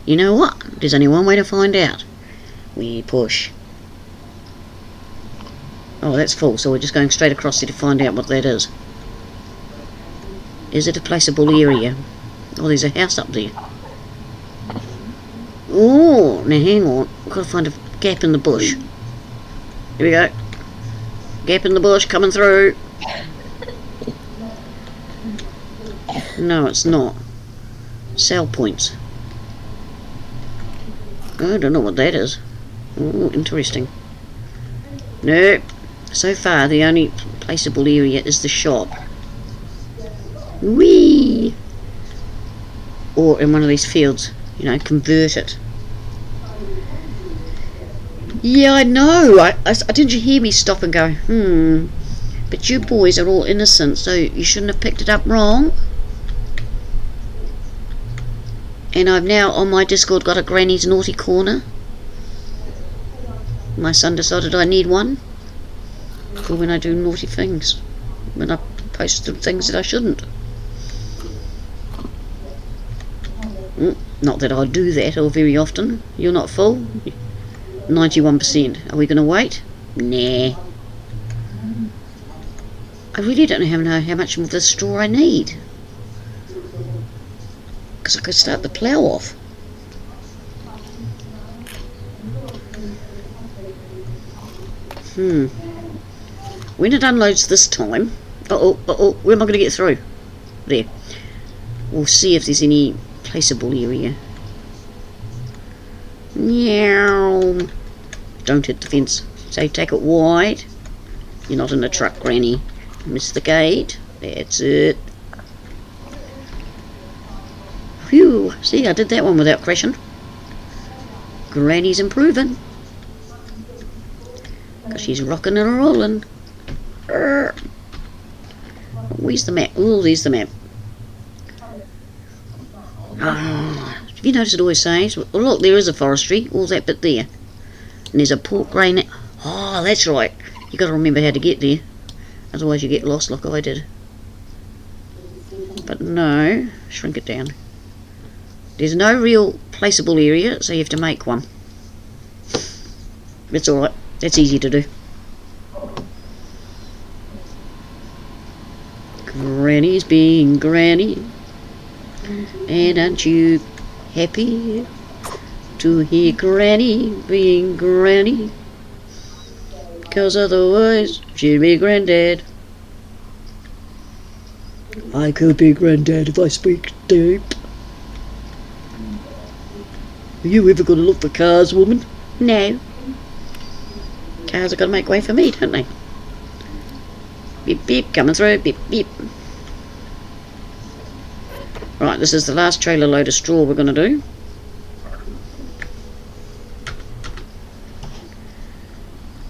You know what? There's only one way to find out. We push. Oh, that's full, so we're just going straight across there to find out what that is. Is it a placeable area? Oh, there's a house up there. Oh, now hang on. I've got to find a gap in the bush. Here we go. Gap in the bush coming through. No, it's not. Sell points. I don't know what that is. Oh, interesting. Nope. So far, the only placeable area is the shop. Whee! Or in one of these fields, you know, convert it. Yeah, I know. Didn't you hear me stop and go, but you boys are all innocent, so you shouldn't have picked it up wrong. And I've now on my Discord got a Granny's Naughty Corner. My son decided I need one for when I do naughty things, when I post the things that I shouldn't. Not that I do that or very often. You're not full? 91%. Are we going to wait? Nah. I really don't know how much of this straw I need, because I could start the plough off. When it unloads this time, where am I going to get through? There. We'll see if there's any placeable area. Meow. Don't hit the fence. Say, take it wide. You're not in a truck, Granny. Miss the gate. That's it. Phew. See, I did that one without crashing. Granny's improving. Because she's rocking and rolling. Where's the map? Oh, there's the map. Have you noticed it always says, oh look, there is a forestry, all that bit there. And there's a pork grain. Oh, that's right. You got to remember how to get there. Otherwise you get lost like I did. But no, shrink it down. There's no real placeable area, so you have to make one. It's alright. That's easy to do. Granny's being Granny. And aren't you happy to hear Granny being Granny? 'Cause otherwise she'd be Granddad. I could be Granddad if I speak deep. Are you ever going to look for cars, woman? No. Cars are going to make way for me, don't they? Beep beep, coming through, beep beep. Right, this is the last trailer load of straw we're going to do.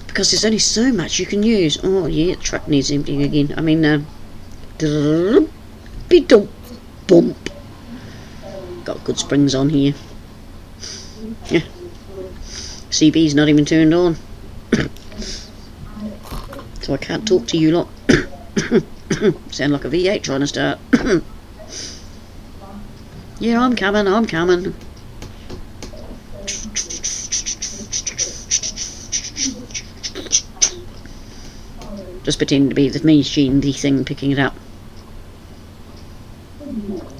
Because there's only so much you can use. Oh yeah, the truck needs emptying again. I mean, bump. Got good springs on here. Yeah. CB's not even turned on. So I can't talk to you lot. Sound like a V8 trying to start. Yeah, I'm coming. Just pretend to be the machine, the thing picking it up.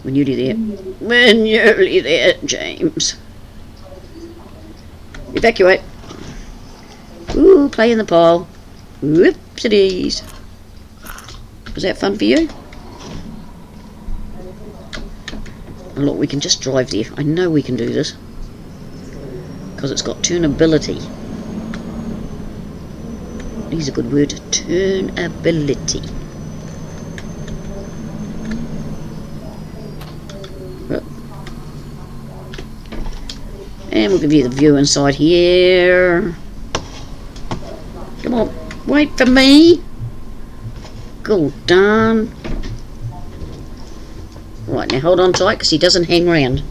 We're nearly there. We're nearly there, James. Evacuate. Ooh, play in the pile. Whoopsie-days. Was that fun for you? Oh, look, we can just drive there. I know we can do this. Because it's got turnability. Here's a good word. Turnability. And we'll give you the view inside here. Come on, wait for me. Go done. Right, now hold on tight because he doesn't hang round.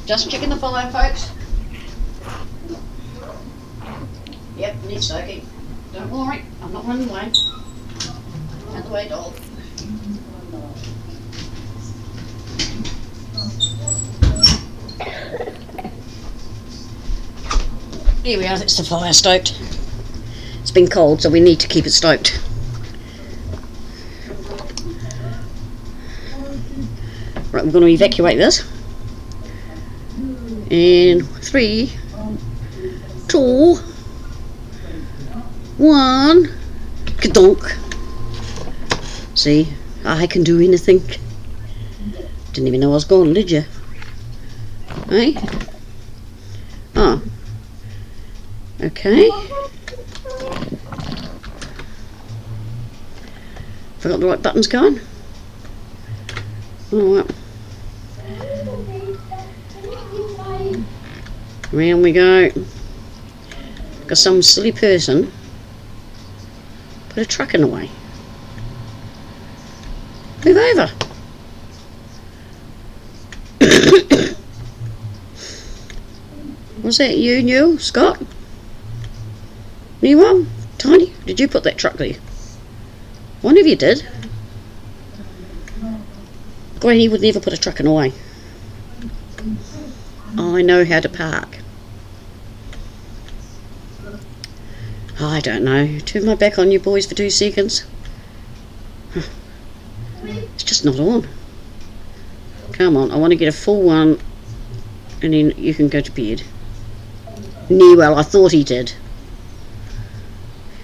Just checking the fire, folks. Yep, needs soaking. Don't worry, I'm not running away. Out the way, dog. Here we are, it's the fire stoked. It's been cold, so we need to keep it stoked. Right, we're going to evacuate this. In 3, 2, 1, kadonk. See, I can do anything. Didn't even know I was gone, did you? Hey? Oh. Okay. Forgot the right buttons going. Oh well. Round we go. Because some silly person put a truck in the way. Move over. Was that you, Newell? Scott? Newell? Tiny? Did you put that truck there? One of you did. Granny would never put a truck in the way. I know how to park. I don't know. Turn my back on you boys for 2 seconds. It's just not on. Come on, I want to get a full one and then you can go to bed. Newell, I thought he did.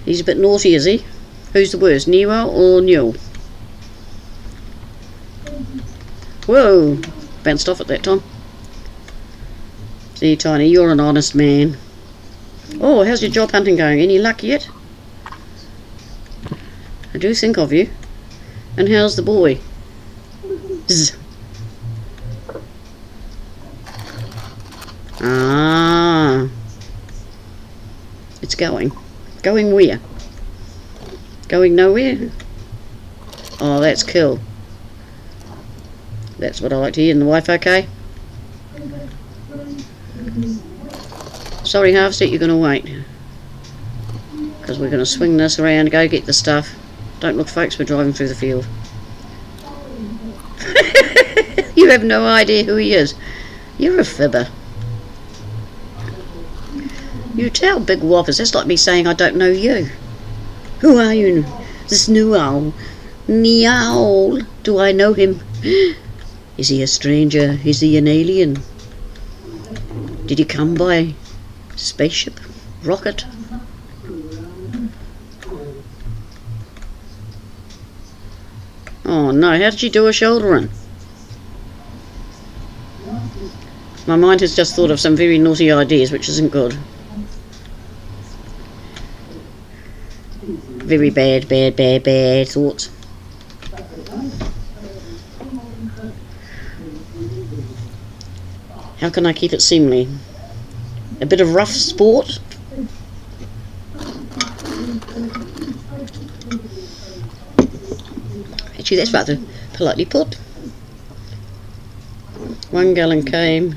He's a bit naughty, is he? Who's the worst, Newell or Newell? Whoa! Bounced off at that time. See, Tiny, you're an honest man. Oh, how's your job hunting going? Any luck yet? I do think of you. And how's the boy? Zzz. Ah. It's going. Going where? Going nowhere? Oh, that's cool. That's what I like to hear. And the wife okay? Sorry, Harvester, you're going to wait. Because we're going to swing this around, go get the stuff. Don't look, folks, we're driving through the field. You have no idea who he is. You're a fibber. You tell big whoppers. That's like me saying I don't know you. Who are you? This Newell. Newell. Do I know him? Is he a stranger? Is he an alien? Did he come by spaceship? Rocket? Oh no, how did you do a shoulder in? My mind has just thought of some very naughty ideas, which isn't good. Very bad thoughts. How can I keep it seemly? A bit of rough sport. Actually, that's rather politely put. 1 gallon came.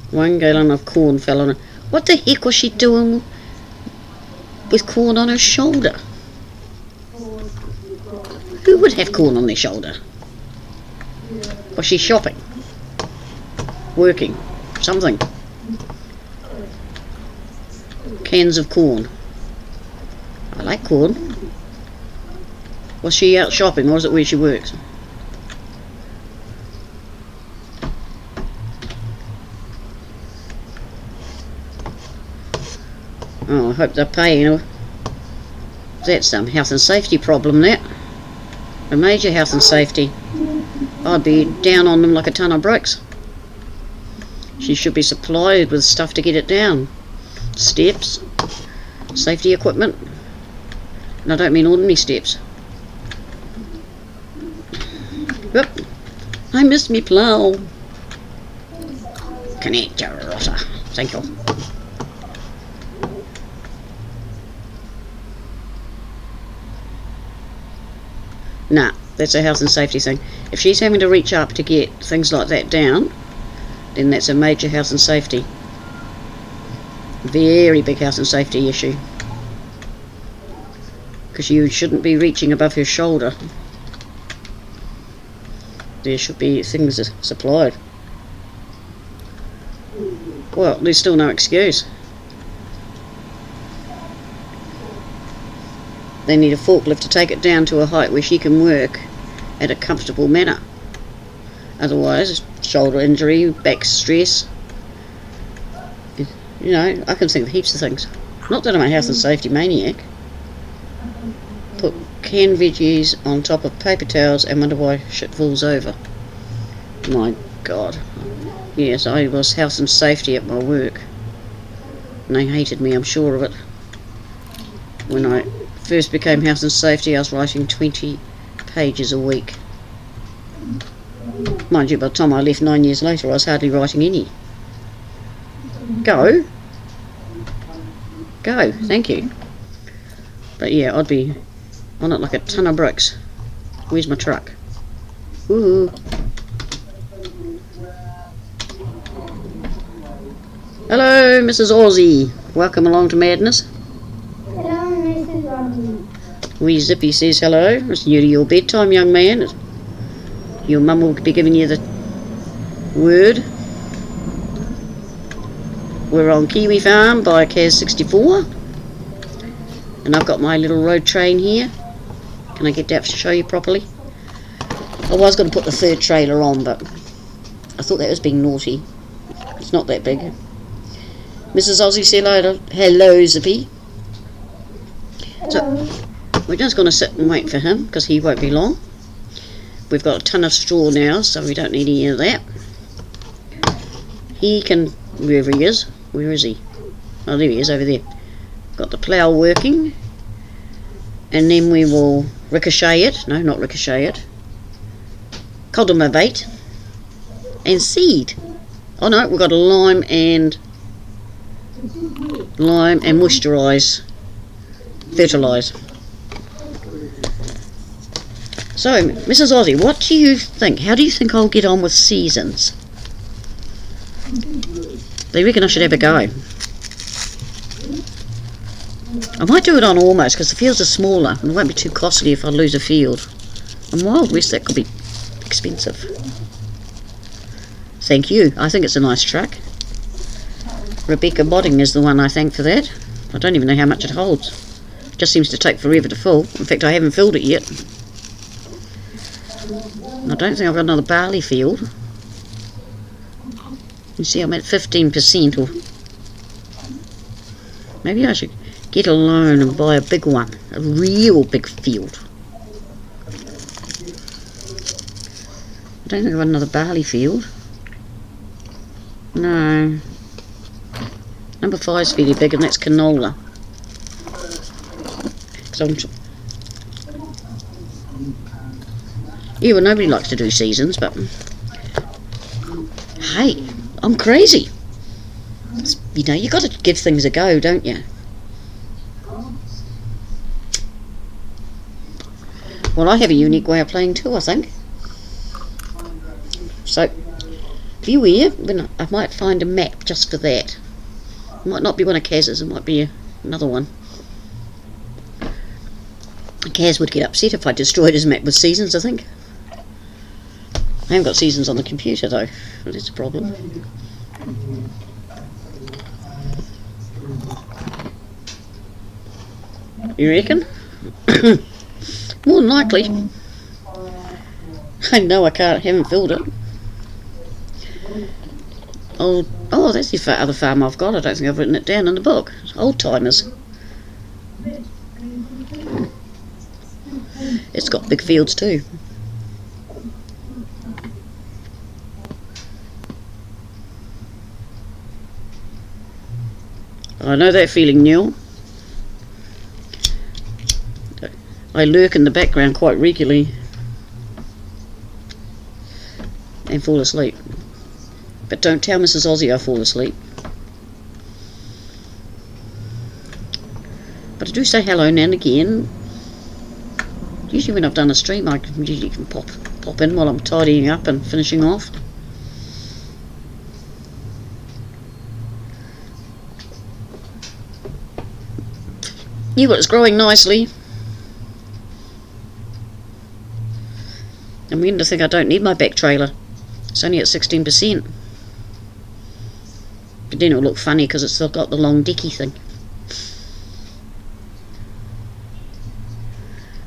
1 gallon of corn fell on her. What the heck was she doing with corn on her shoulder? Who would have corn on their shoulder? Was she shopping? Working? Something? Cans of corn. I like corn. Was she out shopping, or was it where she works? Oh, I hope they're paying her. That's some health and safety problem, that. A major health and safety. I'd be down on them like a ton of bricks. She should be supplied with stuff to get it down. Steps, safety equipment. And I don't mean ordinary steps. Yep, I missed me plough. Connect your rotter. Thank you. Nah, that's a health and safety thing. If she's having to reach up to get things like that down, then that's a major health and safety. Very big health and safety issue. Because you shouldn't be reaching above her shoulder. There should be things supplied. Well, there's still no excuse. They need a forklift to take it down to a height where she can work at a comfortable manner. Otherwise, shoulder injury, back stress. You know, I can think of heaps of things. Not that I'm a health and safety maniac. Put canned veggies on top of paper towels and wonder why shit falls over. My God. Yes, I was health and safety at my work. And they hated me, I'm sure of it. When I first became health and safety, I was writing 20 pages a week. Mind you, by the time I left 9 years later, I was hardly writing any. Go, thank you. But yeah, I'd be on it like a ton of bricks. Where's my truck? Woohoo. Hello, Mrs. Aussie. Welcome along to Madness. Hello, Mrs. Rodney. Wee Zippy says hello. It's near to your bedtime, young man. Your mum will be giving you the word. We're on Kiwi Farm by Kaz 64. And I've got my little road train here. Can I get that to show you properly? I was going to put the third trailer on, but I thought that was being naughty. It's not that big. Mrs. Aussie, say hello. Hello, Zippy. So, we're just going to sit and wait for him, because he won't be long. We've got a ton of straw now, so we don't need any of that. He can, wherever he is. Where is he? Oh, there he is, over there. Got the plough working. And then we will ricochet it. No, not ricochet it. Cultivate. And seed. Oh no, we've got to lime and moisturise. Fertilise. So, Mrs. Aussie, what do you think? How do you think I'll get on with seasons? They reckon I should have a go. I might do it on almost, because the fields are smaller and it won't be too costly if I lose a field. On Wild West, that could be expensive. Thank you. I think it's a nice truck. Rebecca Bodding is the one I thank for that. I don't even know how much it holds. It just seems to take forever to fill. In fact, I haven't filled it yet. I don't think I've got another barley field. You see, I'm at 15%, or maybe I should get a loan and buy a big one, a real big field. I don't think I've got another barley field. No. Number 5's fairly big, and that's canola. Yeah, well, nobody likes to do seasons, but hey, I'm crazy. You know, you got to give things a go, don't you? Well, I have a unique way of playing too, I think. So, if you were here, I might find a map just for that. It might not be one of Kaz's, it might be another one. Kaz would get upset if I destroyed his map with seasons, I think. I haven't got seasons on the computer though, that's a problem. You reckon? More than likely. I know I haven't filled it. Oh, that's the other farm I've got. I don't think I've written it down in the book. Old Timers. It's got big fields too. I know that feeling, Neil. I lurk in the background quite regularly and fall asleep. But don't tell Mrs. Aussie I fall asleep. But I do say hello now and again. Usually when I've done a stream, I usually can pop in while I'm tidying up and finishing off. Yeah, well, it's growing nicely. I'm beginning to think I don't need my back trailer. It's only at 16%. But then it'll look funny because it's still got the long dicky thing.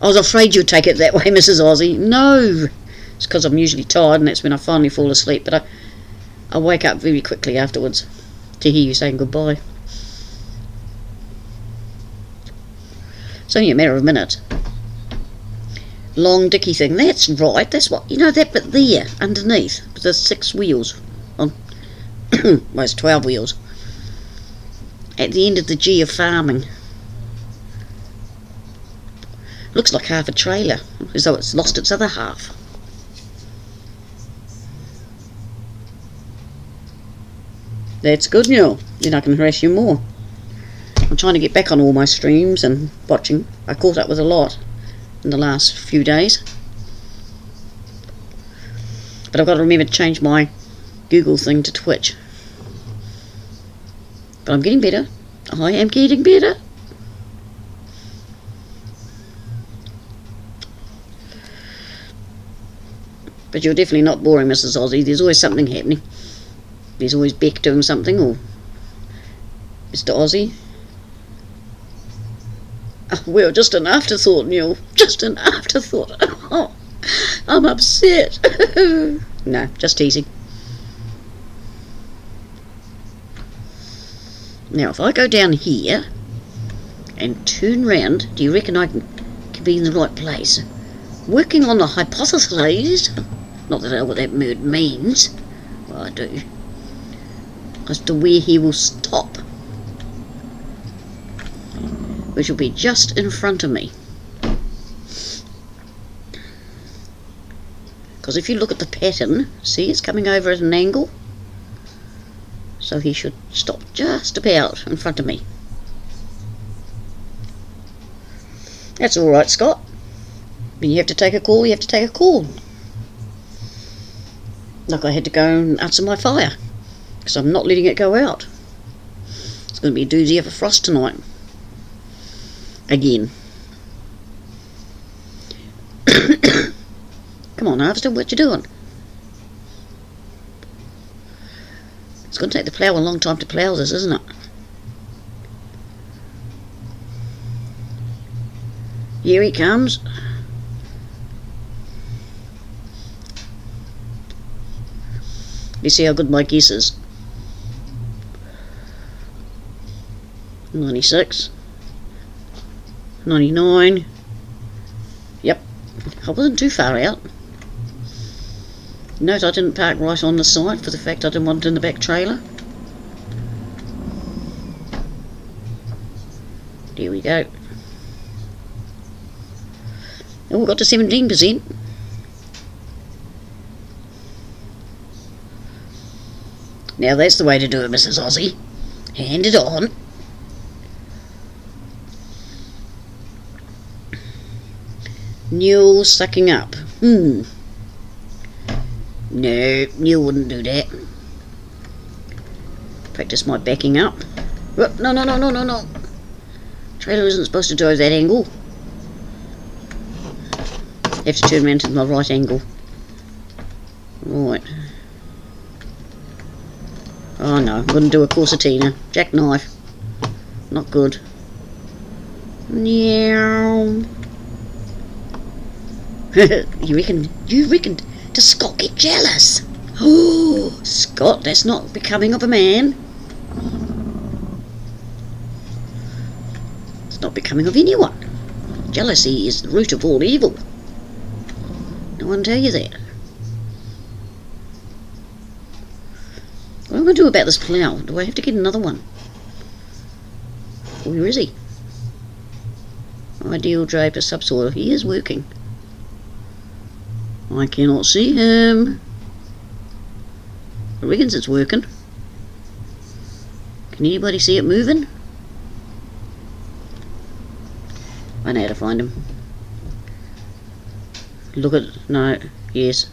I was afraid you'd take it that way, Mrs. Aussie. No! It's because I'm usually tired and that's when I finally fall asleep. But I wake up very quickly afterwards to hear you saying goodbye. It's only a matter of minutes. Long dicky thing, that's right, that's what, you know, that bit there, underneath, with the 6 wheels, on, well, it's 12 wheels, at the end of the G of farming. Looks like half a trailer, as though it's lost its other half. That's good, Neil, then I can harass you more. I'm trying to get back on all my streams and watching. I caught up with a lot in the last few days, but I've got to remember to change my Google thing to Twitch. But I'm getting better. I am getting better. But you're definitely not boring, Mrs. Aussie. There's always something happening. There's always Beck doing something, or Mr. Aussie. Well, just an afterthought, Neil. Just an afterthought. Oh, I'm upset. No, just teasing. Now, if I go down here and turn round, do you reckon I can be in the right place? Working on the hypothesis, not that I know what that word means, well, I do, as to where he will stop, which will be just in front of me. Because if you look at the pattern, see, it's coming over at an angle, so he should stop just about in front of me. That's all right, Scott. When you have to take a call, you have to take a call. Like I had to go and answer my fire, because I'm not letting it go out. It's going to be a doozy of a frost tonight. Again. Come on, Harvester, what you doing? It's going to take the plough a long time to plough this, isn't it? Here he comes. Let's see how good my guess is. 96. 99. Yep, I wasn't too far out. Note I didn't park right on the side for the fact I didn't want it in the back trailer. There we go. Oh, we got to 17%. Now that's the way to do it, Mrs. Aussie. Hand it on. Newell sucking up. No, Newell wouldn't do that. Practice my backing up. No. Trailer isn't supposed to drive that angle. Have to turn around to my right angle. Right. Oh no, wouldn't do a Corsatina. Jackknife. Not good. Meow. You reckon does Scott get jealous? Oh, Scott, that's not becoming of a man. It's not becoming of anyone. Jealousy is the root of all evil. No one tell you that. What am I going to do about this plough? Do I have to get another one? Where is he? Ideal draper subsoil. He is working. I cannot see him. I reckons it's working. Can anybody see it moving? I know how to find him. Look at... no. Yes.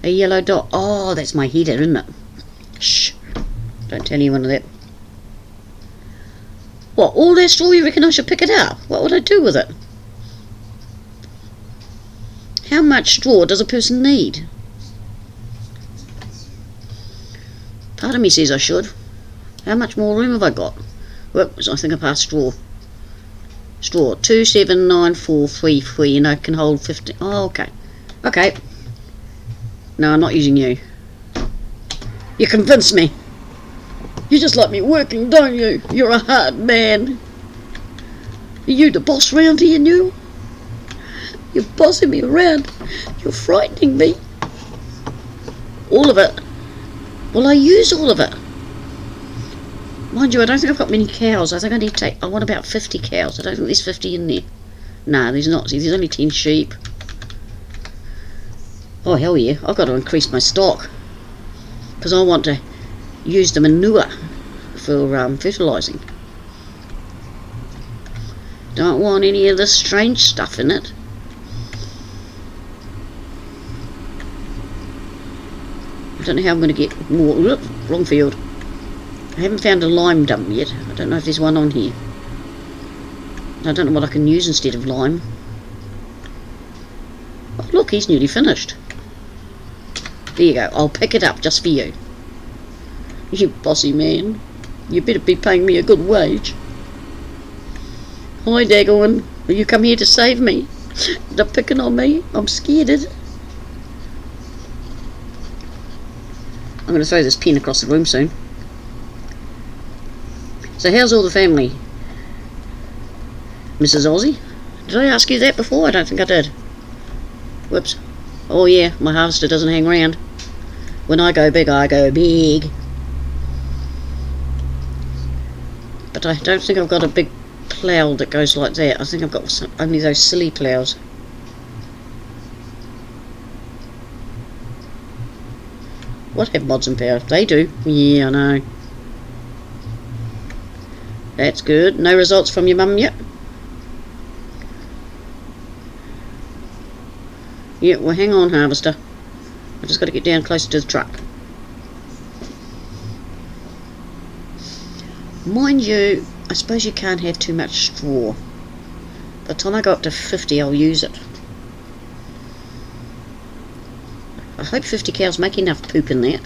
A yellow dot. Oh, that's my heater, isn't it? Shh. Don't tell anyone of that. What, all that straw? You reckon I should pick it up? What would I do with it? How much straw does a person need? Part of me says I should. How much more room have I got? Whoops, I think I passed straw. Straw. 279433, and I can hold 50. Oh, okay. Okay. No, I'm not using you. You convinced me. You just like me working, don't you? You're a hard man. Are you the boss round here, you? You're bossing me around. You're frightening me. All of it. Well, I use all of it. Mind you, I don't think I've got many cows. I think I need to take... I want about 50 cows. I don't think there's 50 in there. No, there's not. See, there's only 10 sheep. Oh, hell yeah. I've got to increase my stock. Because I want to use the manure for fertilising. Don't want any of this strange stuff in it. I don't know how I'm going to get more. Whoop, wrong field. I haven't found a lime dump yet. I don't know if there's one on here. I don't know what I can use instead of lime. Oh, look, he's nearly finished. There you go. I'll pick it up just for you. You bossy man. You better be paying me a good wage. Hi, Daggerwin. Will you come here to save me? They're picking on me. I'm scared. I'm going to throw this pen across the room soon. So how's all the family, Mrs. Aussie? Did I ask you that before? I don't think I did. Whoops. Oh yeah, my harvester doesn't hang around. When I go big, I go big. But I don't think I've got a big plough that goes like that. I think I've got only those silly ploughs. What have mods and power? They do. Yeah, I know. That's good. No results from your mum yet? Yeah, well hang on, harvester. I've just got to get down closer to the truck. Mind you, I suppose you can't have too much straw. By the time I go up to 50, I'll use it. I hope 50 cows make enough poop in that.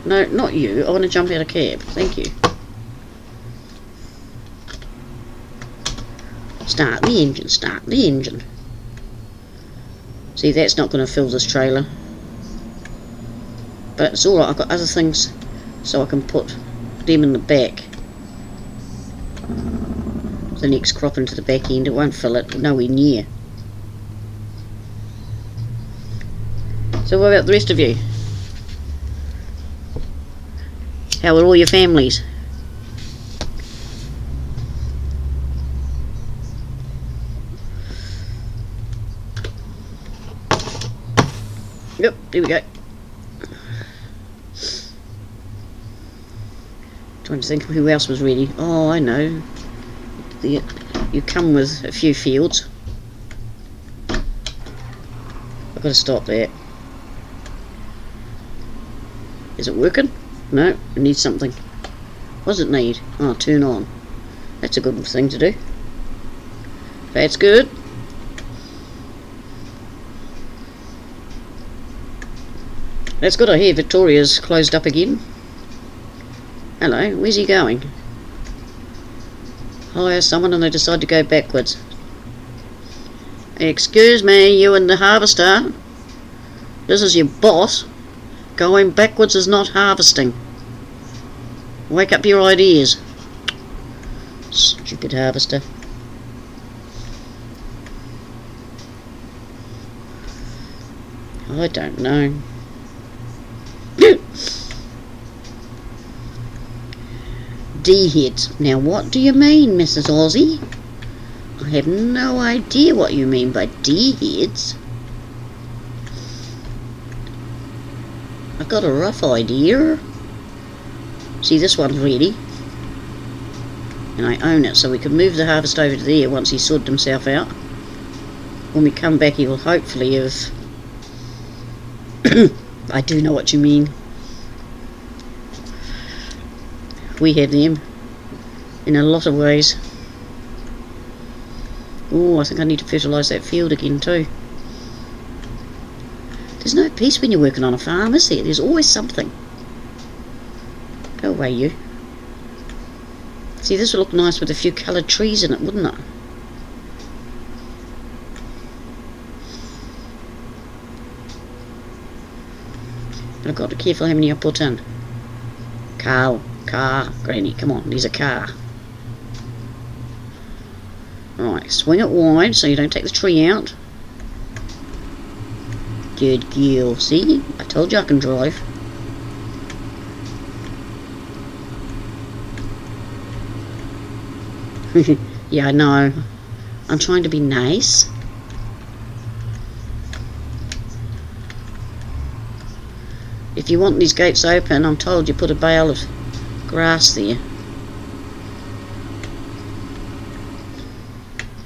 No, not you. I want to jump out of cab. Thank you. Start the engine. Start the engine. See, that's not going to fill this trailer. But it's alright. I've got other things so I can put them in the back. The next crop into the back end. It won't fill it. Nowhere near. So what about the rest of you? How are all your families? Here we go. Trying to think of who else was ready. Oh, I know. You come with a few fields. I've got to stop there. Is it working? No, it needs something. What does it need? Oh, turn on. That's a good thing to do. That's good. That's good. I hear Victoria's closed up again. Hello, where's he going? Hire someone and they decide to go backwards. Excuse me, you and the harvester. This is your boss. Going backwards is not harvesting. Wake up your ideas. Stupid harvester. I don't know. D-heads. Now what do you mean, Mrs. Aussie? I have no idea what you mean by D-heads. I've got a rough idea. See, this one's ready. And I own it, so we can move the harvest over to there once he's sorted himself out. When we come back, he will hopefully have... I do know what you mean. We have them in a lot of ways. Oh, I think I need to fertilise that field again too. There's no peace when you're working on a farm, is there? There's always something. Go away, you. See, this would look nice with a few coloured trees in it, wouldn't it? But I've got to be careful how many I put in. Cow. Car, Granny, come on, there's a car. Right, swing it wide so you don't take the tree out. Good girl, see? I told you I can drive. Yeah, I know. I'm trying to be nice. If you want these gates open, I'm told you put a bale of grass there.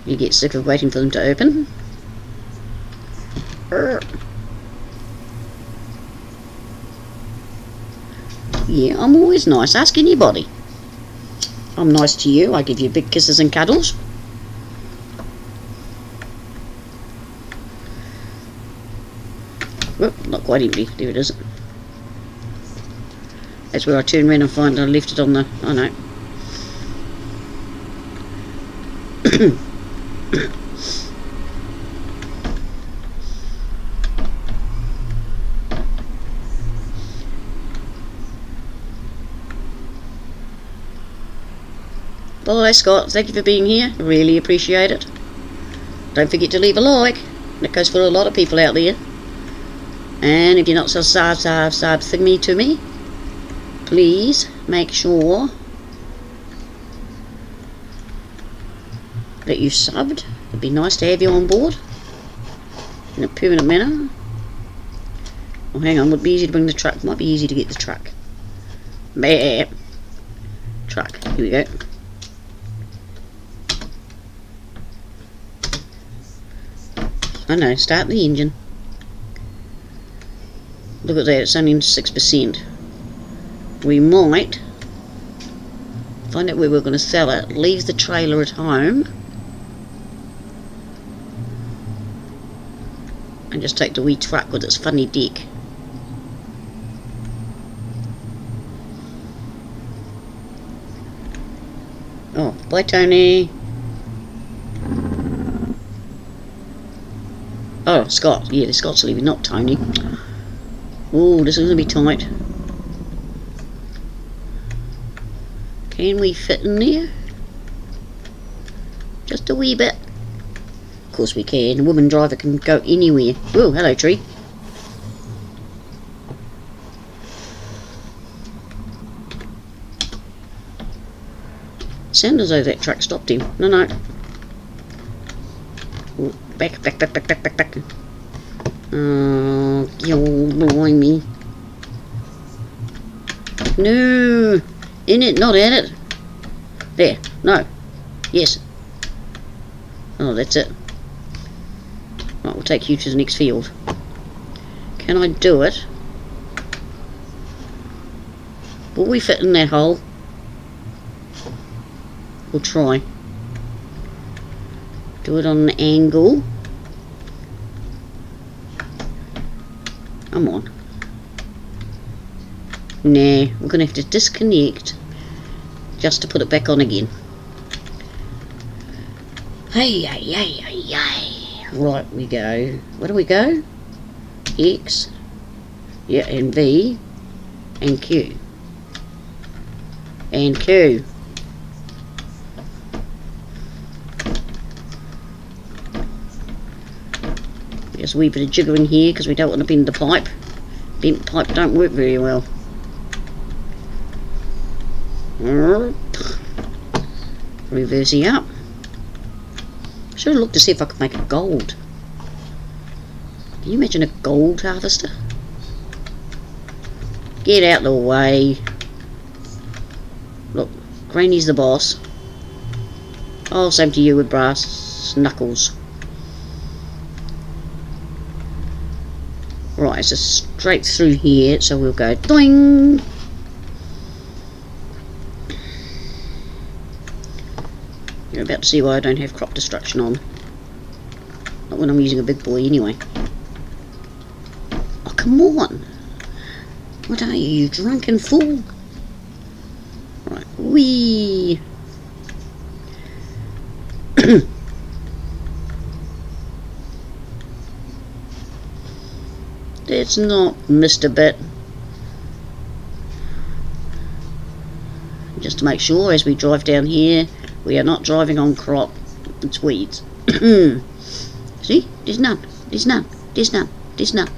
You get sick of waiting for them to open. Yeah, I'm always nice. Ask anybody. I'm nice to you. I give you big kisses and cuddles. Whoop, not quite empty. There it is. That's where I turn around and find I left it on the... Oh no. Bye Scott, thank you for being here. Really appreciate it. Don't forget to leave a like. That goes for a lot of people out there. And if you're not subscribing me to me, please make sure that you subbed. It'd be nice to have you on board in a permanent manner. Oh, hang on, would be easy to bring the truck. Might be easy to get the truck. Bah. Truck. Here we go. I know. Start the engine. Look at that. It's only 6%. We might find out where we're going to sell it, leave the trailer at home and just take the wee truck with its funny deck. Oh, bye Tony. Oh, Scott. Yeah, Scott's leaving, not Tony. Oh, this is going to be tight. Can we fit in there? Just a wee bit. Of course we can. A woman driver can go anywhere. Oh, hello tree. Sounded as though that truck stopped him. No, no. Ooh, back. Oh, blimey. No! In it, not at it. There. No. Yes. Oh, that's it. Right, we'll take you to the next field. Can I do it? Will we fit in that hole? We'll try. Do it on an angle. Come on. Nah, we're going to have to disconnect just to put it back on again. Hey, hey, hey, hey, hey. Right, we go. Where do we go? X. Yeah, and V. And Q. And Q. Just a wee bit of jiggering here because we don't want to bend the pipe. Bent pipe don't work very well. Reversing up. Should have looked to see if I could make it gold. Can you imagine a gold harvester? Get out the way. Look, Granny's the boss. Oh, same to you with brass knuckles. Right, so straight through here, so we'll go doing. You're about to see why I don't have crop destruction on. Not when I'm using a big boy anyway. Oh, come on. What are you, you drunken fool? Right, wee. It's not missed a bit. Just to make sure as we drive down here, we are not driving on crop, it's weeds. See? There's none. There's none. There's none. There's none.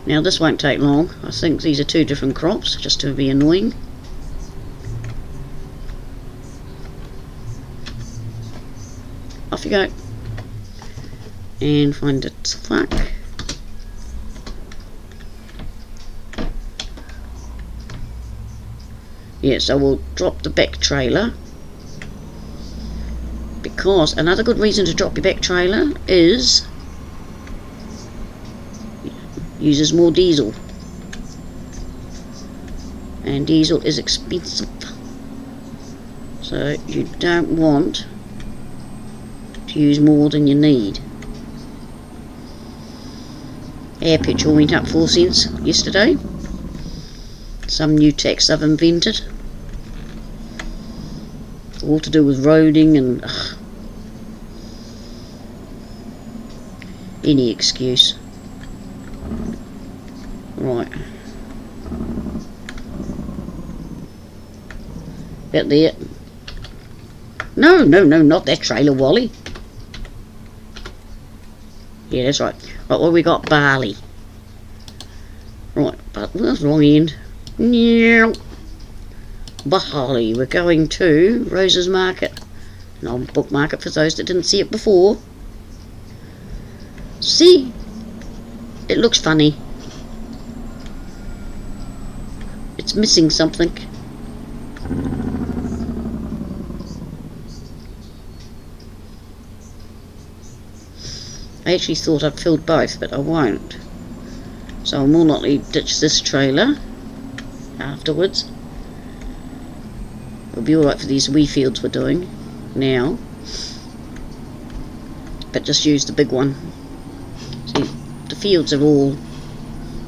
Now this won't take long. I think these are two different crops, just to be annoying. Off you go. And find its fuck. Yeah, so we'll drop the back trailer. Because another good reason to drop your back trailer is uses more diesel. And diesel is expensive. So you don't want to use more than you need. Air petrol went up 4 cents yesterday. Some new tax I've invented. It's all to do with roading and any excuse. Right. About there. No, not that trailer, Wally. Yeah, that's right. Right, well, we got barley. Right, but that's the wrong end. Yeah. Barley. We're going to Rose's Market. And I'll bookmark it for those that didn't see it before. See? It looks funny. It's missing something. I actually thought I'd filled both, but I won't. So I'll more likely ditch this trailer afterwards. It'll be alright for these wee fields we're doing now. But just use the big one. See, the fields are all...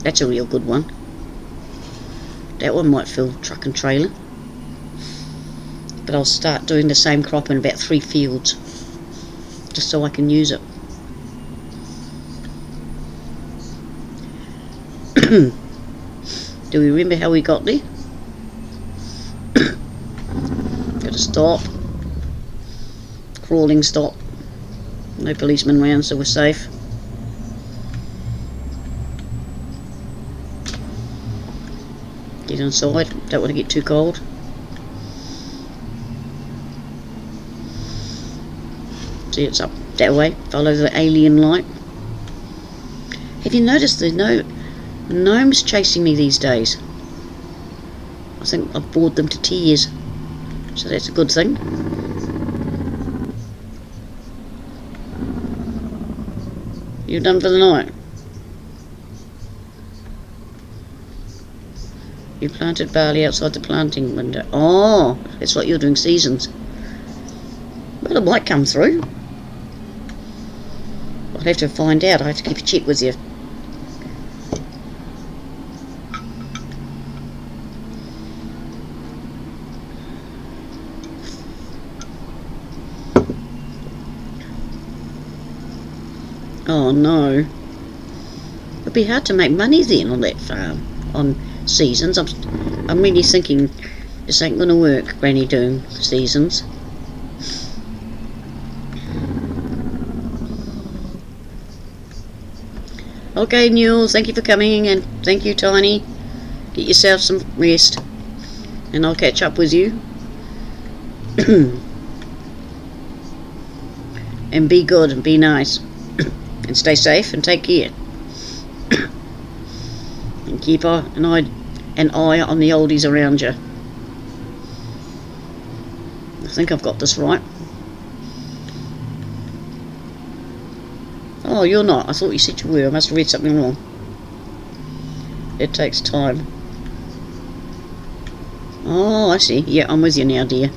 That's a real good one. That one might fill truck and trailer. But I'll start doing the same crop in about 3 fields. Just so I can use it. Do we remember how we got there? Got to stop. Crawling stop. No policemen around, so we're safe. Get inside. Don't want to get too cold. See, it's up that way. Follow the alien light. Have you noticed there's no gnomes chasing me these days? I think I've bored them to tears, so that's a good thing. You done for the night? You planted barley outside the planting window. Oh, it's like you're doing seasons. Well, it might come through. I'll have to find out. I have to keep a check with you. Oh no. It'd be hard to make money then on that farm, on seasons. I'm really thinking this ain't gonna work, Granny, doing seasons. Okay, Newell, thank you for coming, and thank you, Tiny. Get yourself some rest, and I'll catch up with you. And be good and be nice. And stay safe and take care. And keep an eye on the oldies around you. I think I've got this right. Oh, you're not. I thought you said you were. I must have read something wrong. It takes time. Oh, I see. Yeah, I'm with you now, dear.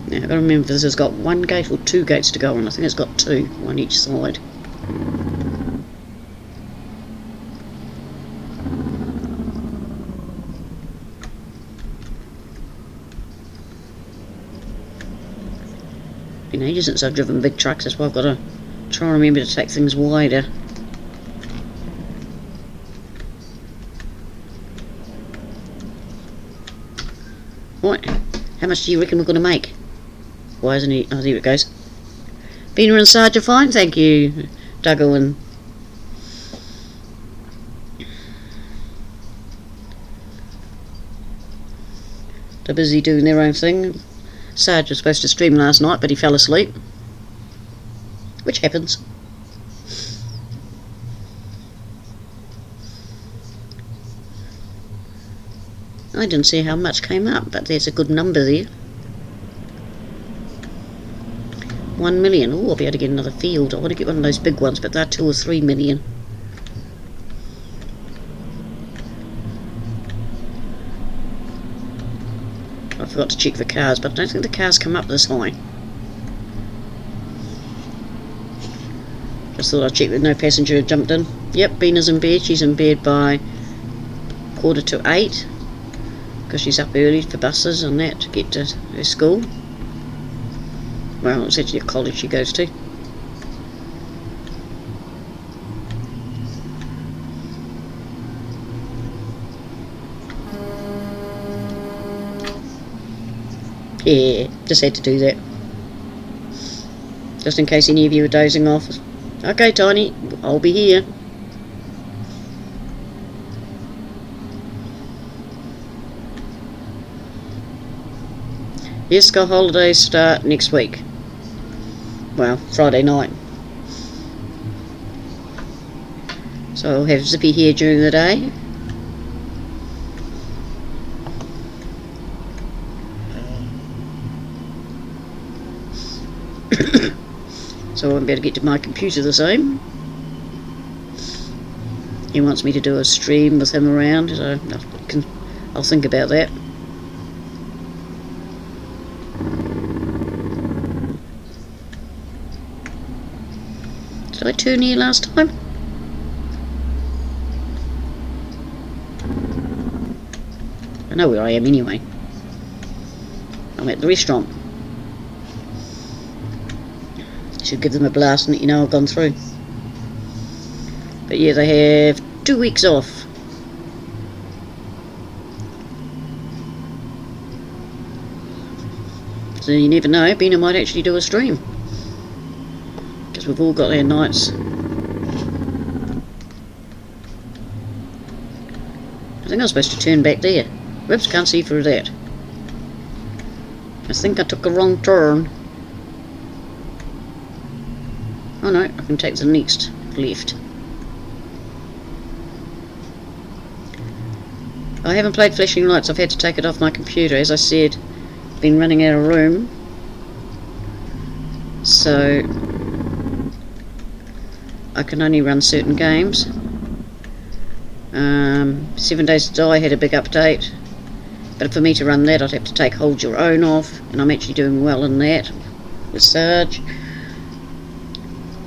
Now, I've got to remember this has got one gate or two gates to go on. I think it's got two, one each side. Been ages since I've driven big trucks, that's why I've got to try and remember to take things wider. Right, how much do you reckon we're going to make? Why isn't he? Oh, there it goes. Bina and Sarge are fine, thank you, Dougal and... They're busy doing their own thing. Sarge was supposed to stream last night, but he fell asleep. Which happens. I didn't see how much came up, but there's a good number there. 1 million. Oh, I'll be able to get another field. I want to get one of those big ones, but they're 2 or 3 million. I forgot to check the cars, but I don't think the cars come up this high. Just thought I'd check that no passenger had jumped in. Yep, Bina's in bed. She's in bed by 7:45, because she's up early for buses and that to get to her school. Well, it's actually a college she goes to. Yeah, just had to do that. Just in case any of you are dozing off. Okay, Tiny, I'll be here. Yes, school holidays start next week. Well, Friday night. So I'll have Zippy here during the day. So I won't be able to get to my computer the same. He wants me to do a stream with him around, so I'll think about that. Did I turn here last time? I know where I am anyway. I'm at the restaurant. Should give them a blast and let you know I've gone through. But yeah, they have 2 weeks off. So you never know, Bina might actually do a stream. Because we've all got our nights. I think I'm supposed to turn back there. Whoops, can't see through that. I think I took a wrong turn. Oh no, I can take the next left. I haven't played Flashing Lights, I've had to take it off my computer. As I said, been running out of room. So I can only run certain games. 7 Days to Die had a big update, but for me to run that I'd have to take Hold Your Own off, and I'm actually doing well in that with Sarge.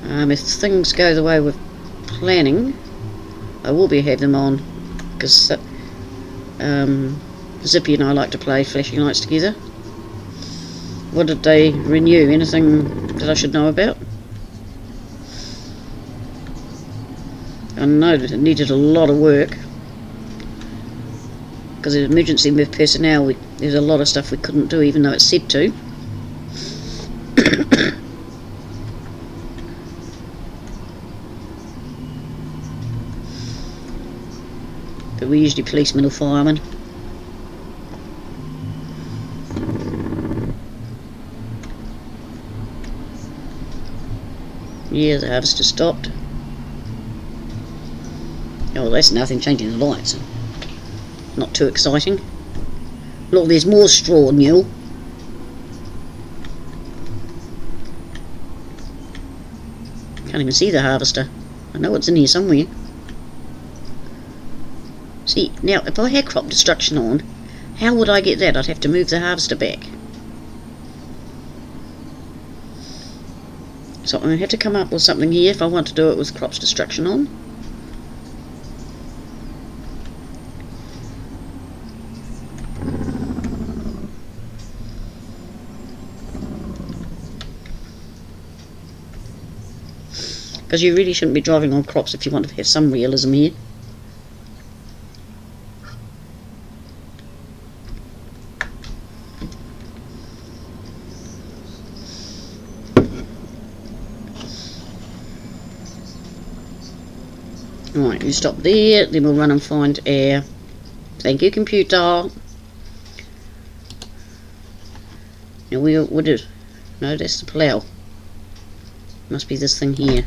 If things go the way we're planning, I will be having them on, because Zippy and I like to play Flashing Lights together. What did they renew? Anything that I should know about? I know that it needed a lot of work, because of emergency with personnel, there's a lot of stuff we couldn't do even though it said to. But we're usually policemen or firemen. Yeah, the harvester stopped. Oh, that's nothing, changing the lights. Not too exciting. Look, there's more straw, Neil. Can't even see the harvester. I know it's in here somewhere. See, now, if I had crop destruction on, how would I get that? I'd have to move the harvester back. So I'm going to have to come up with something here if I want to do it with crops destruction on. Because you really shouldn't be driving on crops if you want to have some realism here. Right, you stop there, then we'll run and find our... Thank you, computer. Now we would it? No, that's the plough. Must be this thing here.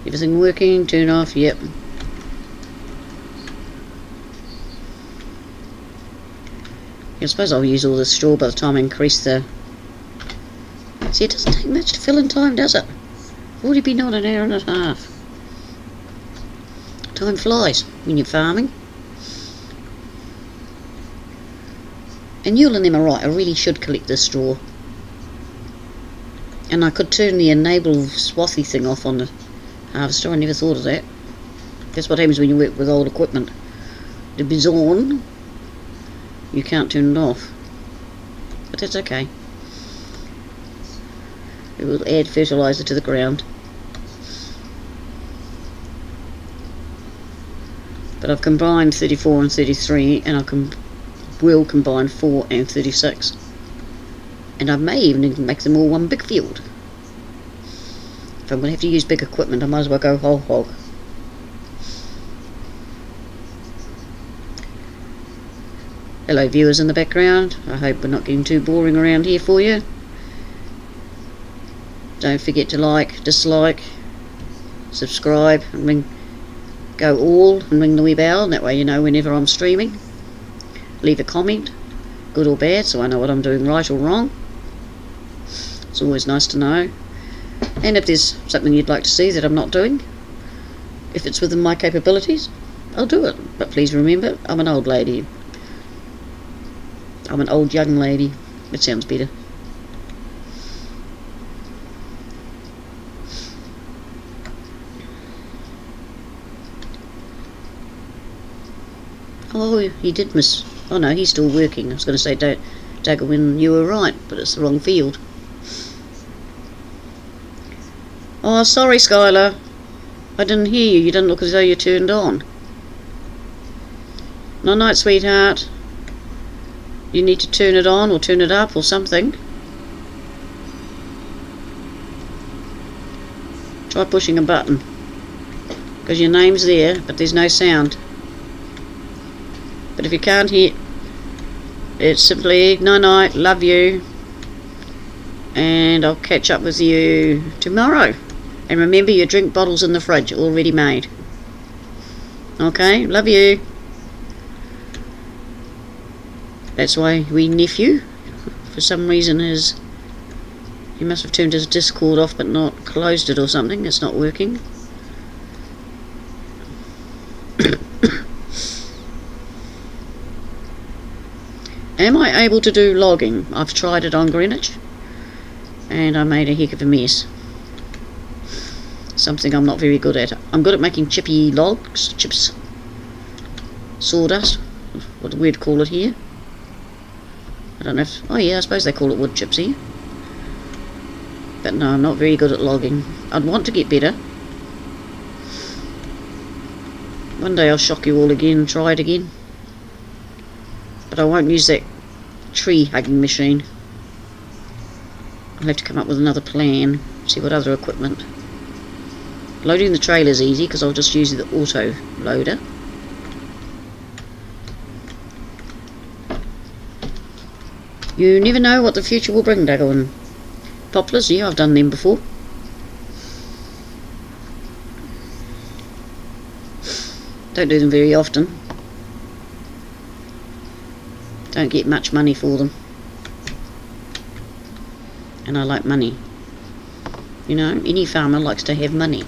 Everything working? Turn off? Yep. I suppose I'll use all this straw by the time I increase the... See, it doesn't take much to fill in time, does it? I've already been on an hour and a half. Time flies when you're farming. And you and them are right, I really should collect this straw. And I could turn the enable swathy thing off on the harvester. I never thought of that. That's what happens when you work with old equipment. The bizarre, you can't turn it off. But that's okay. It will add fertiliser to the ground. But I've combined 34 and 33, and I will combine 4 and 36. And I may even make them all one big field. If I'm going to have to use big equipment, I might as well go whole hog. Hello viewers in the background, I hope we're not getting too boring around here for you. Don't forget to like, dislike, subscribe, and go all and ring the wee bell, and that way you know whenever I'm streaming. Leave a comment, good or bad, so I know what I'm doing right or wrong. It's always nice to know. And if there's something you'd like to see that I'm not doing, if it's within my capabilities, I'll do it. But please remember, I'm an old lady. I'm an old young lady. It sounds better. Oh, he did miss... Oh no, he's still working. I was going to say Dagger when you were right, but it's the wrong field. Oh, sorry, Skylar. I didn't hear you. You didn't look as though you turned on. No night, sweetheart. You need to turn it on or turn it up or something. Try pushing a button. Because your name's there, but there's no sound. But if you can't hear, it's simply night night, love you. And I'll catch up with you tomorrow. And remember, your drink bottle's in the fridge, already made. Okay, love you. That's why we nephew, for some reason, he must have turned his Discord off but not closed it or something. It's not working. Am I able to do logging? I've tried it on Greenwich and I made a heck of a mess. Something I'm not very good at. I'm good at making chippy logs, chips, sawdust, what we'd call it here. I don't know if, oh yeah, I suppose they call it wood chips here. But no, I'm not very good at logging. I'd want to get better. One day I'll shock you all again and try it again. But I won't use that tree hugging machine. I'll have to come up with another plan, see what other equipment. Loading the trailer's easy because I'll just use the auto loader. You never know what the future will bring, Dagon. Poplars, yeah, I've done them before. Don't do them very often. Don't get much money for them. And I like money. You know, any farmer likes to have money.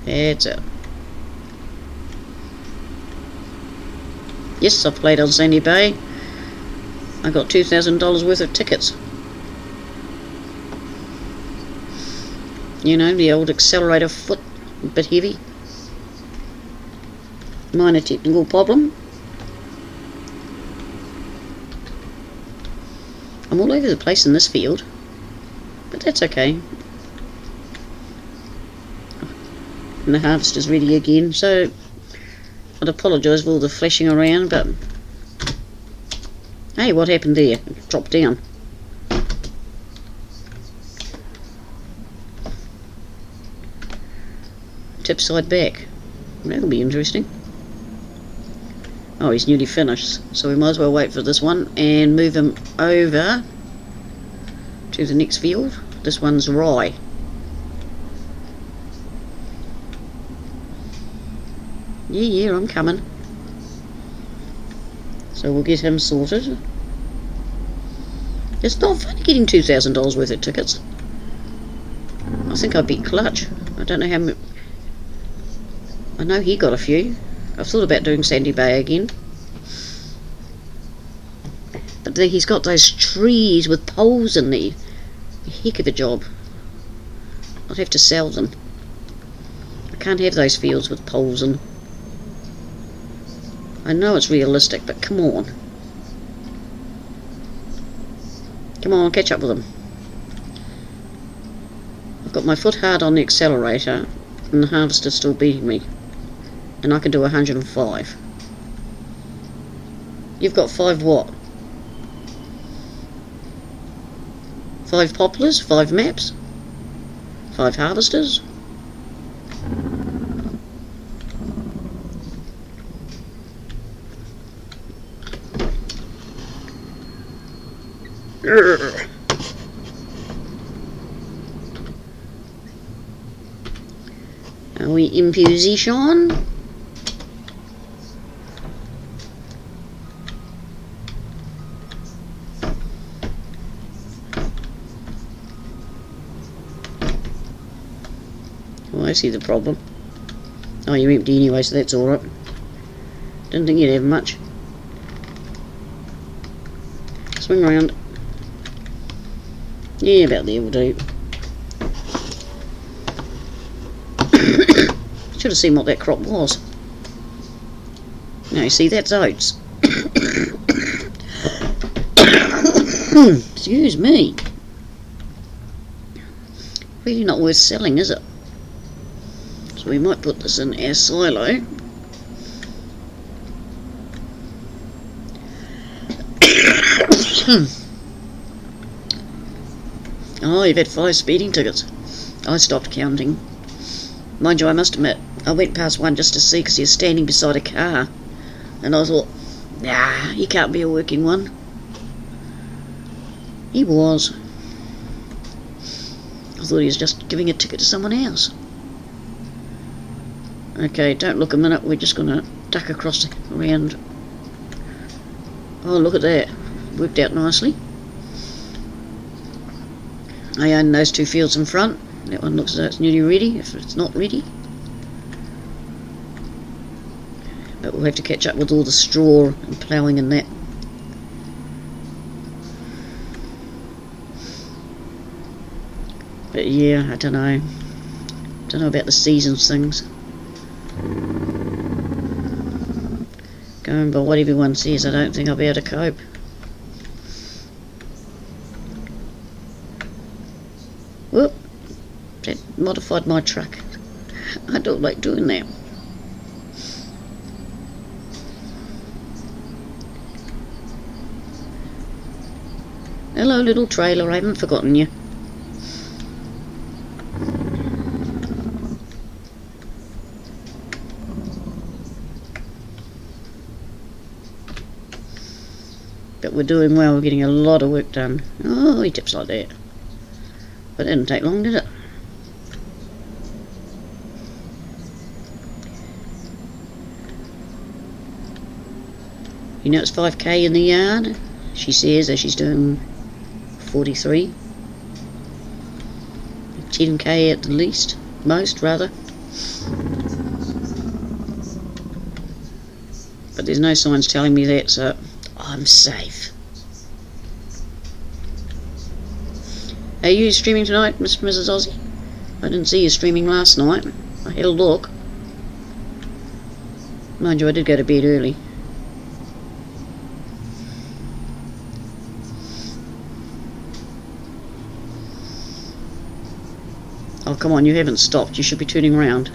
That's it. Yes, I've played on Sandy Bay. I got $2,000 worth of tickets. You know, the old accelerator foot, a bit heavy. Minor technical problem. I'm all over the place in this field, but that's okay. And the harvester's ready again, so I'd apologise for all the flashing around, but hey, what happened there? It dropped down. Tip side back. That'll be interesting. Oh, he's nearly finished, so we might as well wait for this one and move him over to the next field. This one's rye. Yeah, I'm coming. So we'll get him sorted. It's not funny getting $2,000 worth of tickets. I think I beat Clutch. I don't know how many. I know he got a few. I've thought about doing Sandy Bay again. But then he's got those trees with poles in there. A heck of a job. I'd have to sell them. I can't have those fields with poles in. I know it's realistic, but come on. Come on, catch up with them. I've got my foot hard on the accelerator, and the harvester's still beating me. And I can do 105. You've got 5 what? 5 poplars, 5 maps, 5 harvesters. Are we in position? Oh, I see the problem. Oh, you're empty anyway, so that's alright. Didn't think you'd have much. Swing around. Yeah, about there will do. Should have seen what that crop was. Now you see, that's oats. Excuse me. Really not worth selling, is it? So we might put this in our silo. Oh, you've had 5 speeding tickets. I stopped counting. Mind you, I must admit, I went past one just to see because he was standing beside a car. And I thought, nah, he can't be a working one. He was. I thought he was just giving a ticket to someone else. Okay, don't look a minute, we're just going to duck across around. Oh, look at that. Worked out nicely. I own those 2 fields in front. That one looks as though it's nearly ready, if it's not ready. But we'll have to catch up with all the straw and ploughing and that. But yeah, I don't know. Don't know about the seasons things. Going by what everyone says, I don't think I'll be able to cope. Whoop! That modified my truck. I don't like doing that. Hello, little trailer, I haven't forgotten you. But we're doing well, we're getting a lot of work done. Oh, he tips like that. But it didn't take long, did it? You know it's 5k in the yard, she says as she's doing 43. 10k at the least, most rather. But there's no signs telling me that, so I'm safe. Are you streaming tonight, Mrs. Aussie? I didn't see you streaming last night. I had a look. Mind you, I did go to bed early. Oh, come on, you haven't stopped. You should be turning around.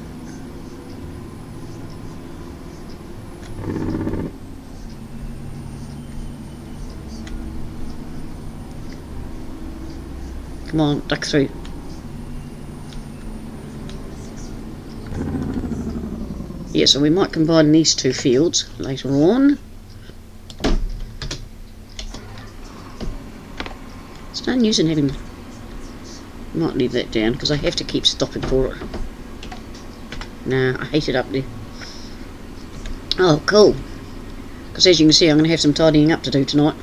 Come on, duck through. Yeah, so we might combine these 2 fields later on. It's no use in having... Might leave that down because I have to keep stopping for it. Nah, I hate it up there. Oh, cool. Because as you can see, I'm going to have some tidying up to do tonight.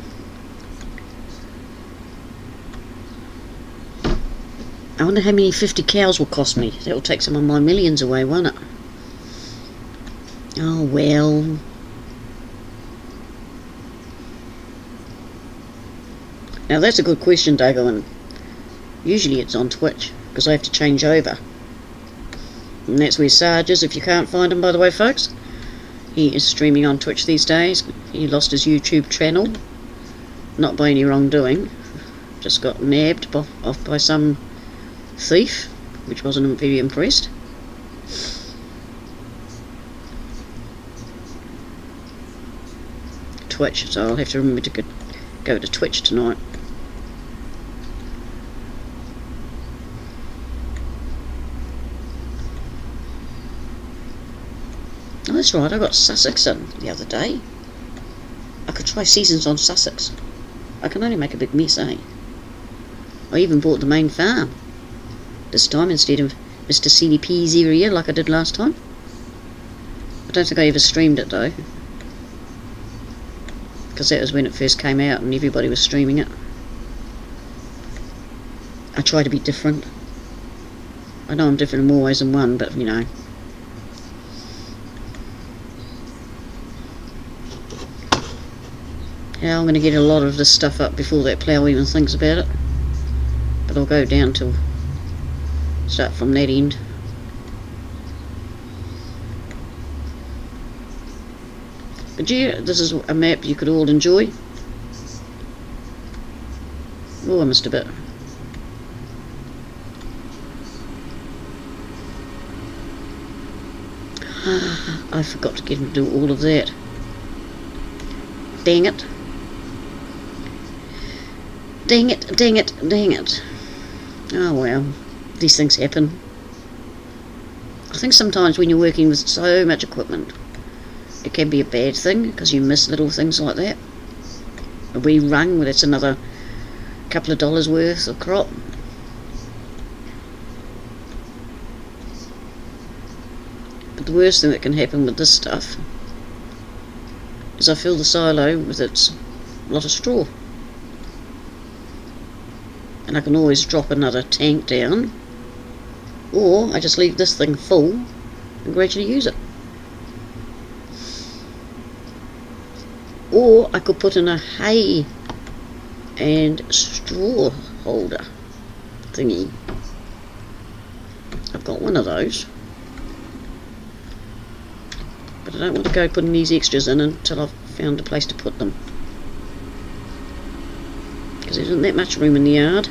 I wonder how many 50 cows will cost me. That will take some of my millions away, won't it? Oh, well. Now that's a good question, Dago, and usually it's on Twitch, because I have to change over. And that's where Sarge is, if you can't find him, by the way, folks. He is streaming on Twitch these days. He lost his YouTube channel. Not by any wrongdoing. Just got nabbed off by some thief, which wasn't very impressed. Twitch, so I'll have to remember to go to Twitch tonight. Oh, that's right, I got Sussex in the other day. I could try seasons on Sussex. I can only make a big mess, eh? I even bought the main farm this time instead of Mr. CDP's area like I did last time. I don't think I ever streamed it though, because that was when it first came out and everybody was streaming it. I try to be different. I know I'm different in more ways than one, but you know. Yeah, I'm going to get a lot of this stuff up before that plough even thinks about it. But I'll go down till... start from that end. But yeah, this is a map you could all enjoy. Oh, I missed a bit. I forgot to get him to do all of that. Dang it. Dang it, dang it, dang it. Oh well, these things happen. I think sometimes when you're working with so much equipment, it can be a bad thing because you miss little things like that. A wee rung where that's another couple of dollars worth of crop. But the worst thing that can happen with this stuff is I fill the silo with its lot of straw. And I can always drop another tank down, or I just leave this thing full and gradually use it. Or I could put in a hay and straw holder thingy. I've got one of those, but I don't want to go putting these extras in until I've found a place to put them, because there isn't that much room in the yard.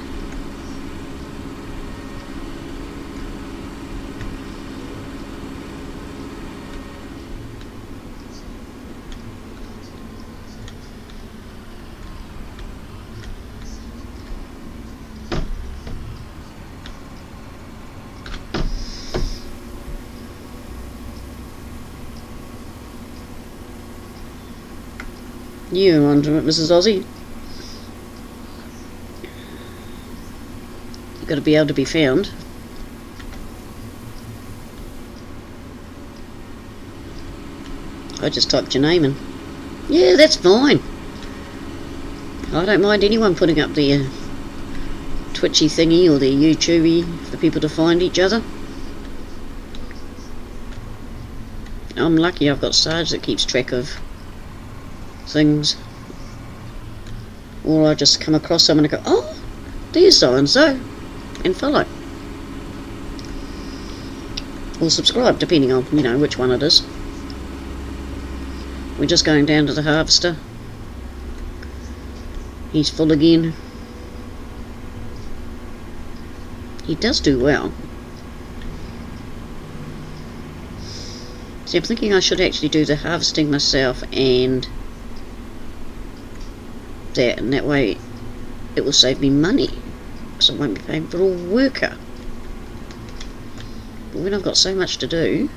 You're onto it, Mrs. Aussie. You've got to be able to be found. I just typed your name in. Yeah, that's fine. I don't mind anyone putting up their Twitchy thingy or their YouTubey for people to find each other. I'm lucky I've got Sarge that keeps track of things, or I just come across someone and go, oh, there's so and so, and follow or subscribe, depending on which one it is. We're just going down to the harvester. He's full again. He does do well. See, I'm thinking I should actually do the harvesting myself and that, and that way it will save me money, because I won't be paying for a worker. But when I've got so much to do,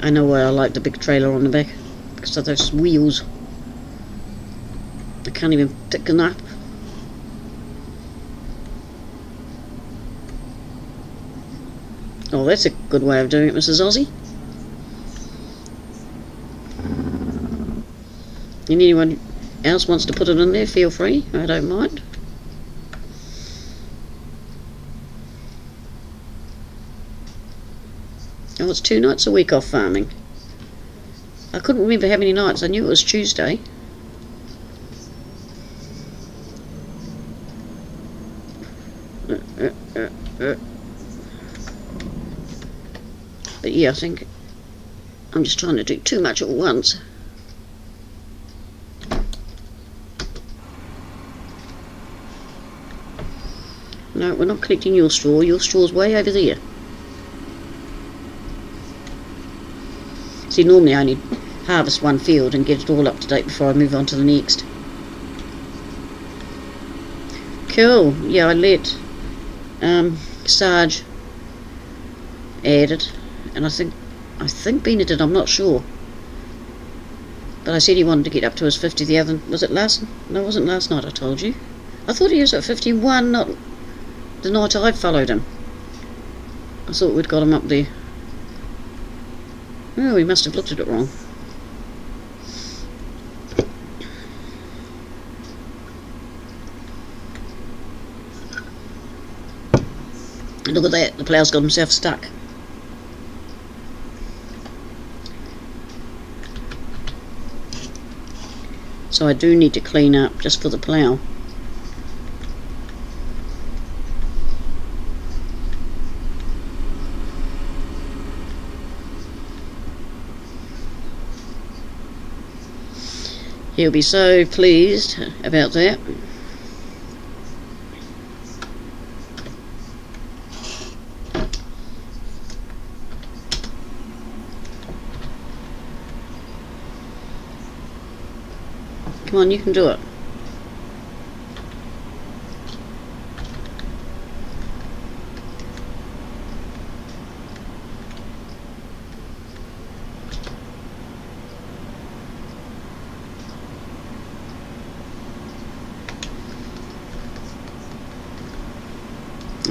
I know why I like the big trailer on the back, because of those wheels. I can't even pick them up. Oh, that's a good way of doing it, Mrs. Aussie. And anyone else wants to put it in there, feel free. I don't mind. Oh, it's 2 nights a week off farming. I couldn't remember how many nights. I knew it was Tuesday. But yeah, I think I'm just trying to do too much at once. No, we're not collecting your straw. Your straw's way over there. See, normally I only harvest one field and get it all up to date before I move on to the next. Cool. Yeah, I let Sarge add it, and I think Bina did, I'm not sure. But I said he wanted to get up to his 50 the other... Was it last... No, it wasn't last night I told you. I thought he was at 51, not the night I followed him. I thought we'd got him up there. Oh, we must have looked at it wrong. Look at that, the plough's got himself stuck. So I do need to clean up just for the plough. He'll be so pleased about that. Come on, you can do it.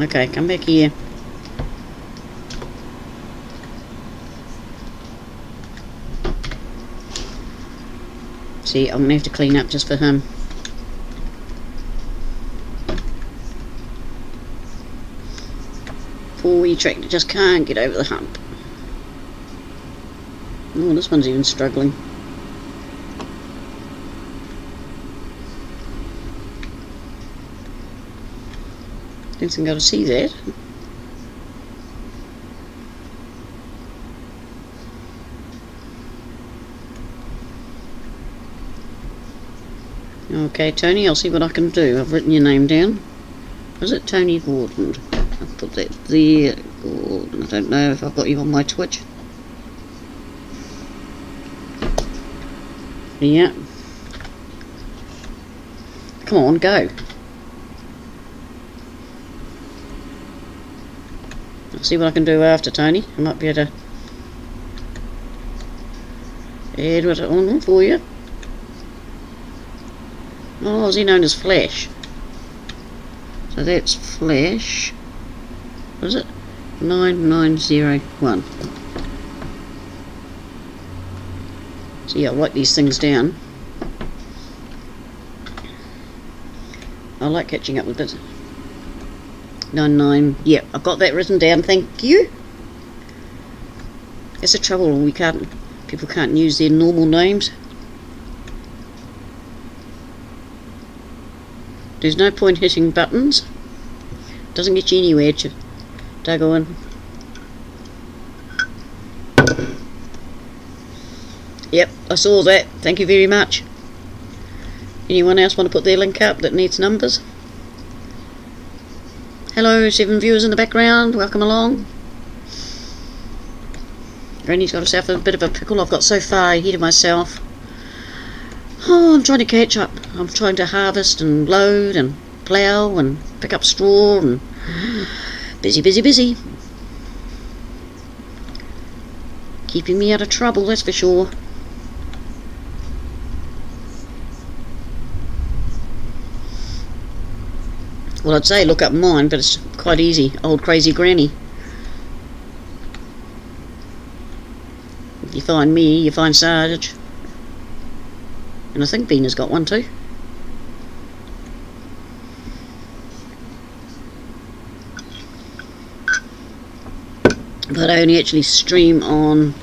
Okay, come back here. See, I'm going to have to clean up just for him. Poor wee tractor just can't get over the hump. Oh, this one's even struggling. Didn't think I could see that. Okay, Tony, I'll see what I can do. I've written your name down. Was it Tony Gordon? I'll put that there. Gordon. I don't know if I've got you on my Twitch. Yeah. Come on, go. I'll see what I can do after, Tony. I might be able to add it on for you. Oh, is he known as Flash? So that's Flash. What is it? 9901. So yeah, I'll write these things down. I like catching up with it. 99. Yeah, I've got that written down. Thank you. That's the trouble. People can't use their normal names. There's no point hitting buttons. Doesn't get you anywhere, Dagoin. Yep, I saw that. Thank you very much. Anyone else want to put their link up that needs numbers? Hello, 7 viewers in the background. Welcome along. Granny's got herself a bit of a pickle. I've got so far ahead of myself. Oh, I'm trying to catch up. I'm trying to harvest and load and plough and pick up straw and busy, busy, busy. Keeping me out of trouble, that's for sure. Well, I'd say look up mine, but it's quite easy. Old Crazy Granny. If you find me, you find Sarge. And I think Bina's got one too. But I only actually stream on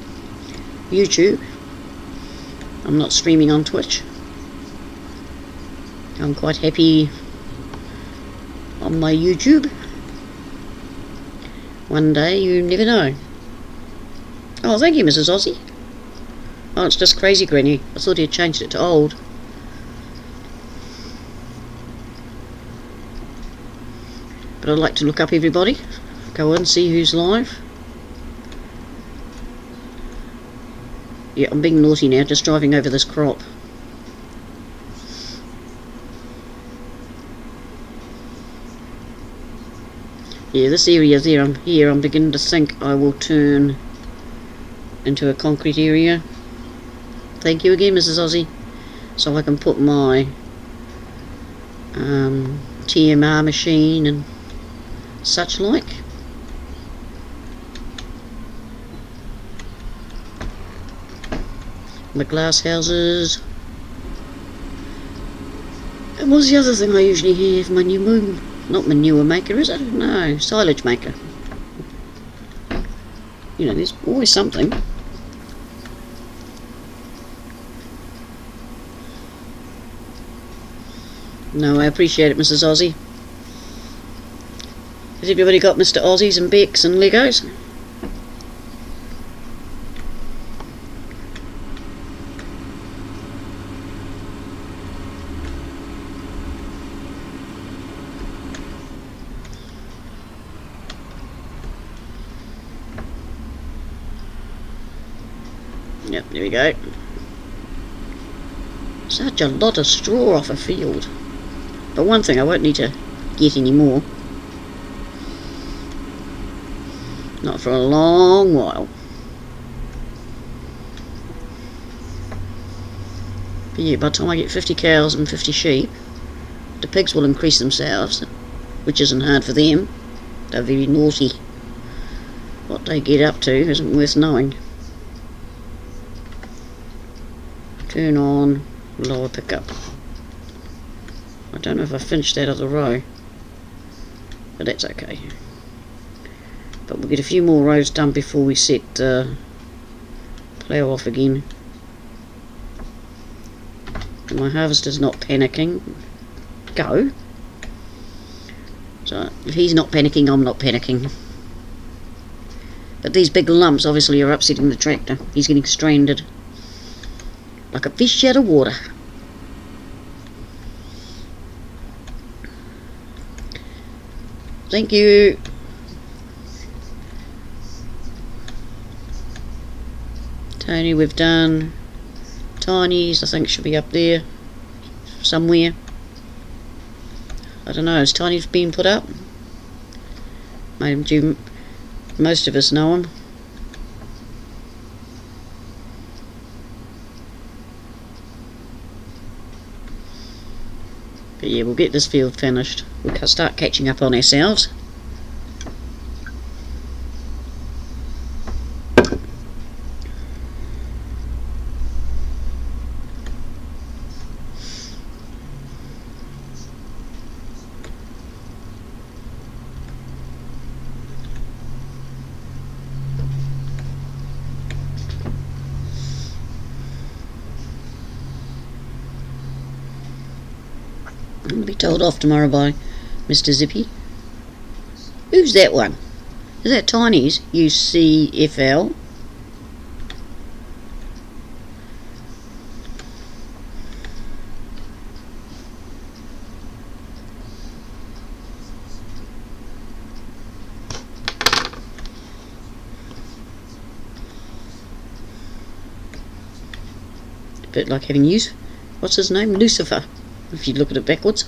YouTube. I'm not streaming on Twitch. I'm quite happy on my YouTube. One day, you never know. Oh, thank you, Mrs. Aussie. Oh, it's just Crazy Granny. I thought he had changed it to old. But I'd like to look up everybody. Go and see who's live. Yeah, I'm being naughty now, just driving over this crop. Yeah, this area there, I'm beginning to think I will turn into a concrete area. Thank you again, Mrs. Aussie. So I can put my TMR machine and such like. My glass houses. And what's the other thing I usually have? My new not manure maker, is it? No, silage maker. You know, there's always something. No, I appreciate it, Mrs. Aussie. Has everybody got Mr. Aussies and Becks and Legos? Yep, there we go. Such a lot of straw off a field. But one thing, I won't need to get any more. Not for a long while. But yeah, by the time I get 50 cows and 50 sheep, the pigs will increase themselves, which isn't hard for them. They're very naughty. What they get up to isn't worth knowing. Turn on, lower pickup. I don't know if I finished that other row, but that's okay. But we'll get a few more rows done before we set plough off again. And my harvester's not panicking. Go. So if he's not panicking, I'm not panicking. But these big lumps obviously are upsetting the tractor. He's getting stranded. Like a fish out of water. Thank you. Tony, we've done. Tiny's, I think, should be up there somewhere. I don't know, has Tiny's been put up? Most of us know him. But yeah, we'll get this field finished. We'll start catching up on ourselves. I'm going to be told off tomorrow by Mr. Zippy. Who's that one? Is that Tiny's? UCFL? A bit like having use. What's his name? Lucifer. If you look at it backwards.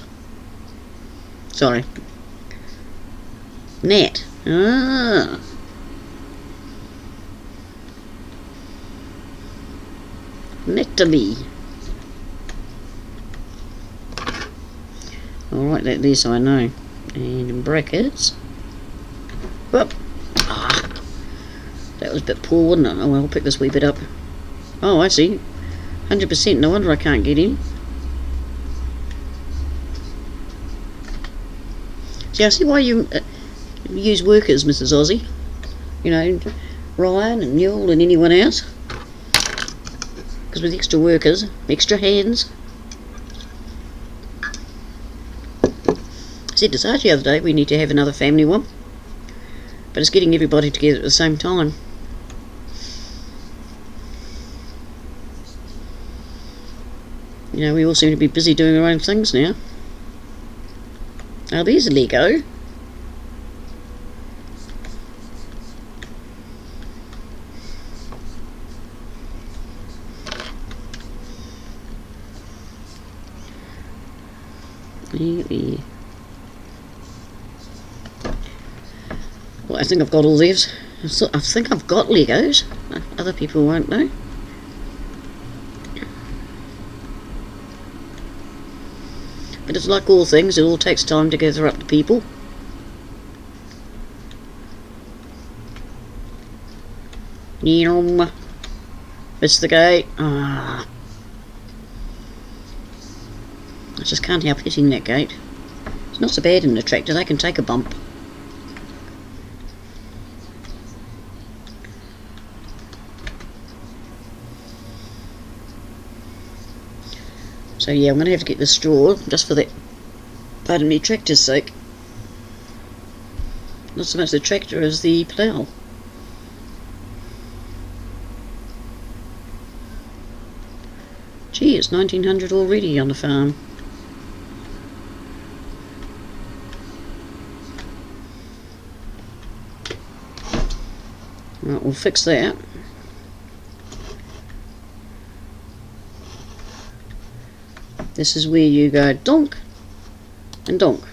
Sorry. Nat. Ah. Natalie. Alright, that there so I know. And in brackets. Whoop. Ah. That was a bit poor, wasn't it? Oh well, I'll pick this wee bit up. Oh, I see. 100%. No wonder I can't get in. See, I see why you use workers, Mrs. Aussie. You know, Ryan and Newell and anyone else. Because with extra workers, extra hands. I said to Sarge the other day, we need to have another family one. But it's getting everybody together at the same time. You know, we all seem to be busy doing our own things now. Now there's a Lego. Well, I think I've got all these. I think I've got Legos. Other people won't know. But it's like all things, it all takes time to gather up the people. Missed the gate. Ah. I just can't help hitting that gate. It's not so bad in the tractor, they can take a bump. So yeah, I'm going to have to get the straw, just for that, pardon me, tractor's sake. Not so much the tractor as the plough. Gee, it's 1900 already on the farm. Right, we'll fix that. This is where you go donk and donk.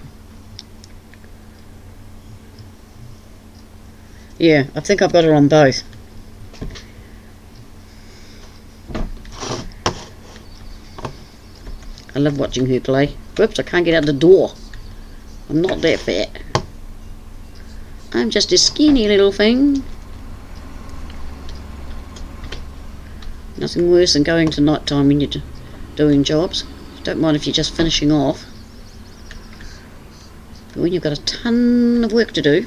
Yeah, I think I've got her on both. I love watching her play. Whoops, I can't get out the door. I'm not that fat. I'm just a skinny little thing. Nothing worse than going to night time when you're doing jobs. Don't mind if you're just finishing off. But when you've got a ton of work to do.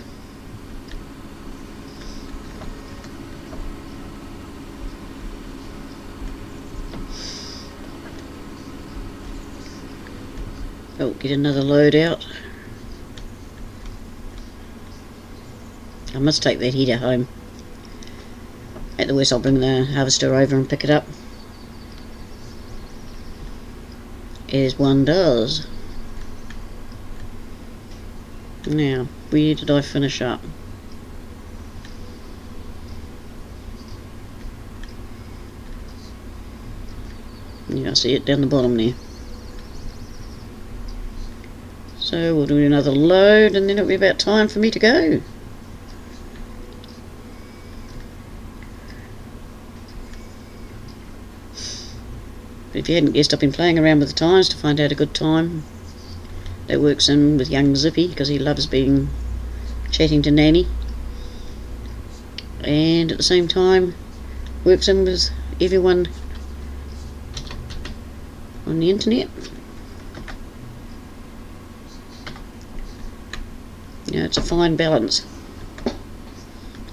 Oh, get another load out. I must take that heater home. At the worst, I'll bring the harvester over and pick it up. As one does. Now, where did I finish up? Yeah, I see it down the bottom there. So we'll do another load and then it'll be about time for me to go. But if you hadn't guessed, I've been playing around with the times to find out a good time that works in with young Zippy, because he loves chatting to Nanny, and at the same time works in with everyone on the internet. Yeah, it's a fine balance.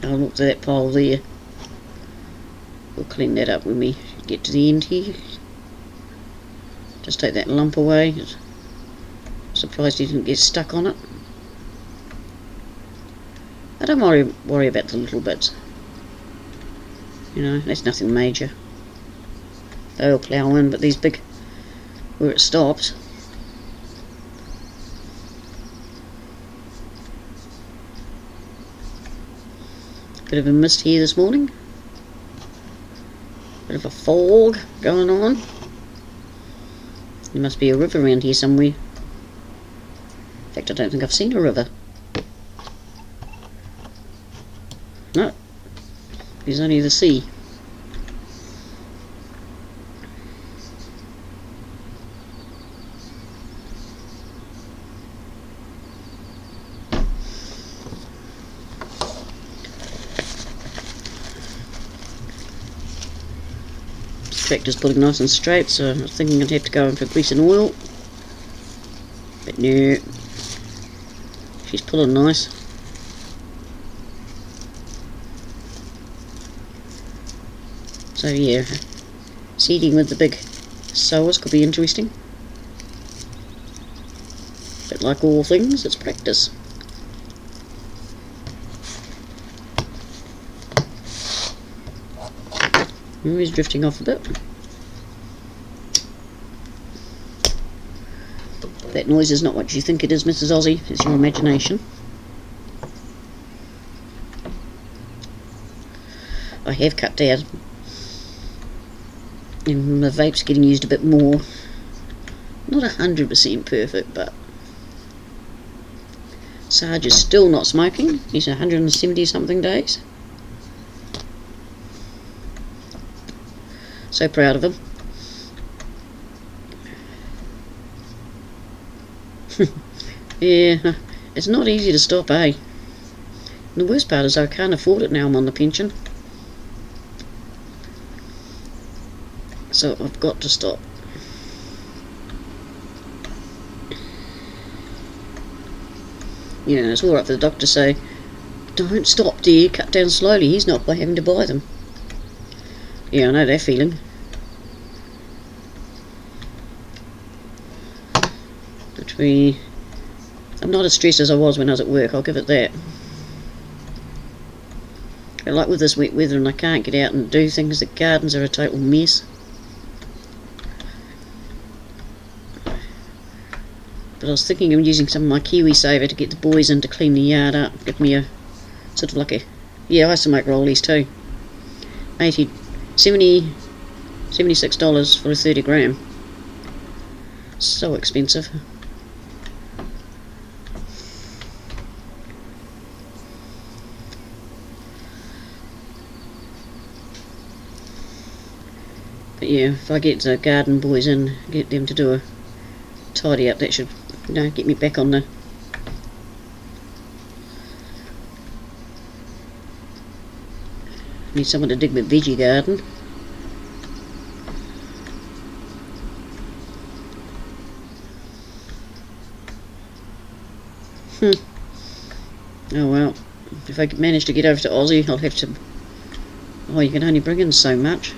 I'll look to that pile there. We'll clean that up when we get to the end here. Just take that lump away. Surprised he didn't get stuck on it. I don't worry about the little bits. You know, that's nothing major. They'll plough in, but these big, where it stops. Bit of a mist here this morning. Bit of a fog going on. There must be a river around here somewhere. In fact, I don't think I've seen a river. No, there's only the sea. Tractor's pulling nice and straight, so I was thinking I'd have to go in for grease and oil, but no, she's pulling nice. So yeah, seeding with the big sowers could be interesting, but like all things, it's practice. He's drifting off a bit. That noise is not what you think it is, Mrs. Aussie. It's your imagination. I have cut down. And the vape's getting used a bit more. Not 100% perfect, but Sarge is still not smoking. He's 170 something days. So proud of him. Yeah, it's not easy to stop, eh? And the worst part is I can't afford it now I'm on the pension. So I've got to stop. You know, it's alright for the doctor to say, don't stop dear, cut down slowly, he's not by having to buy them. Yeah, I know that feeling. I'm not as stressed as I was when I was at work, I'll give it that. But like with this wet weather and I can't get out and do things, the gardens are a total mess. But I was thinking of using some of my KiwiSaver to get the boys in to clean the yard up. Give me a sort of like a, yeah, I used to make rollies too. $76 for a 30 gram. So expensive. But yeah, if I get the garden boys in, get them to do a tidy up, that should, get me back on the... Need someone to dig my veggie garden. Oh well, if I manage to get over to Aussie, I'll have to... Oh, you can only bring in so much.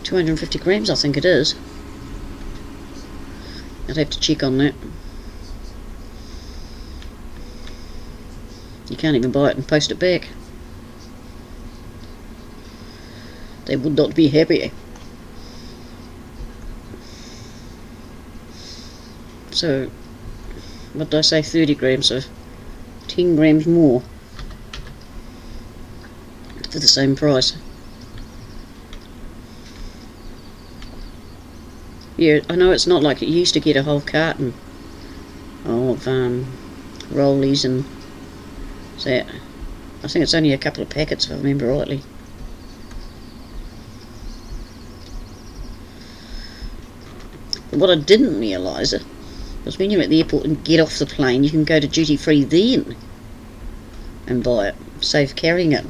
250 grams, I think it is. I'd have to check on that. You can't even buy it and post it back. They would not be happy. So, what did I say, 30 grams, so 10 grams more for the same price. Yeah, I know it's not like it used to get a whole carton of rollies and that. I think it's only a couple of packets if I remember rightly. But what I didn't realise was when you're at the airport and get off the plane, you can go to duty free then and buy it, save carrying it.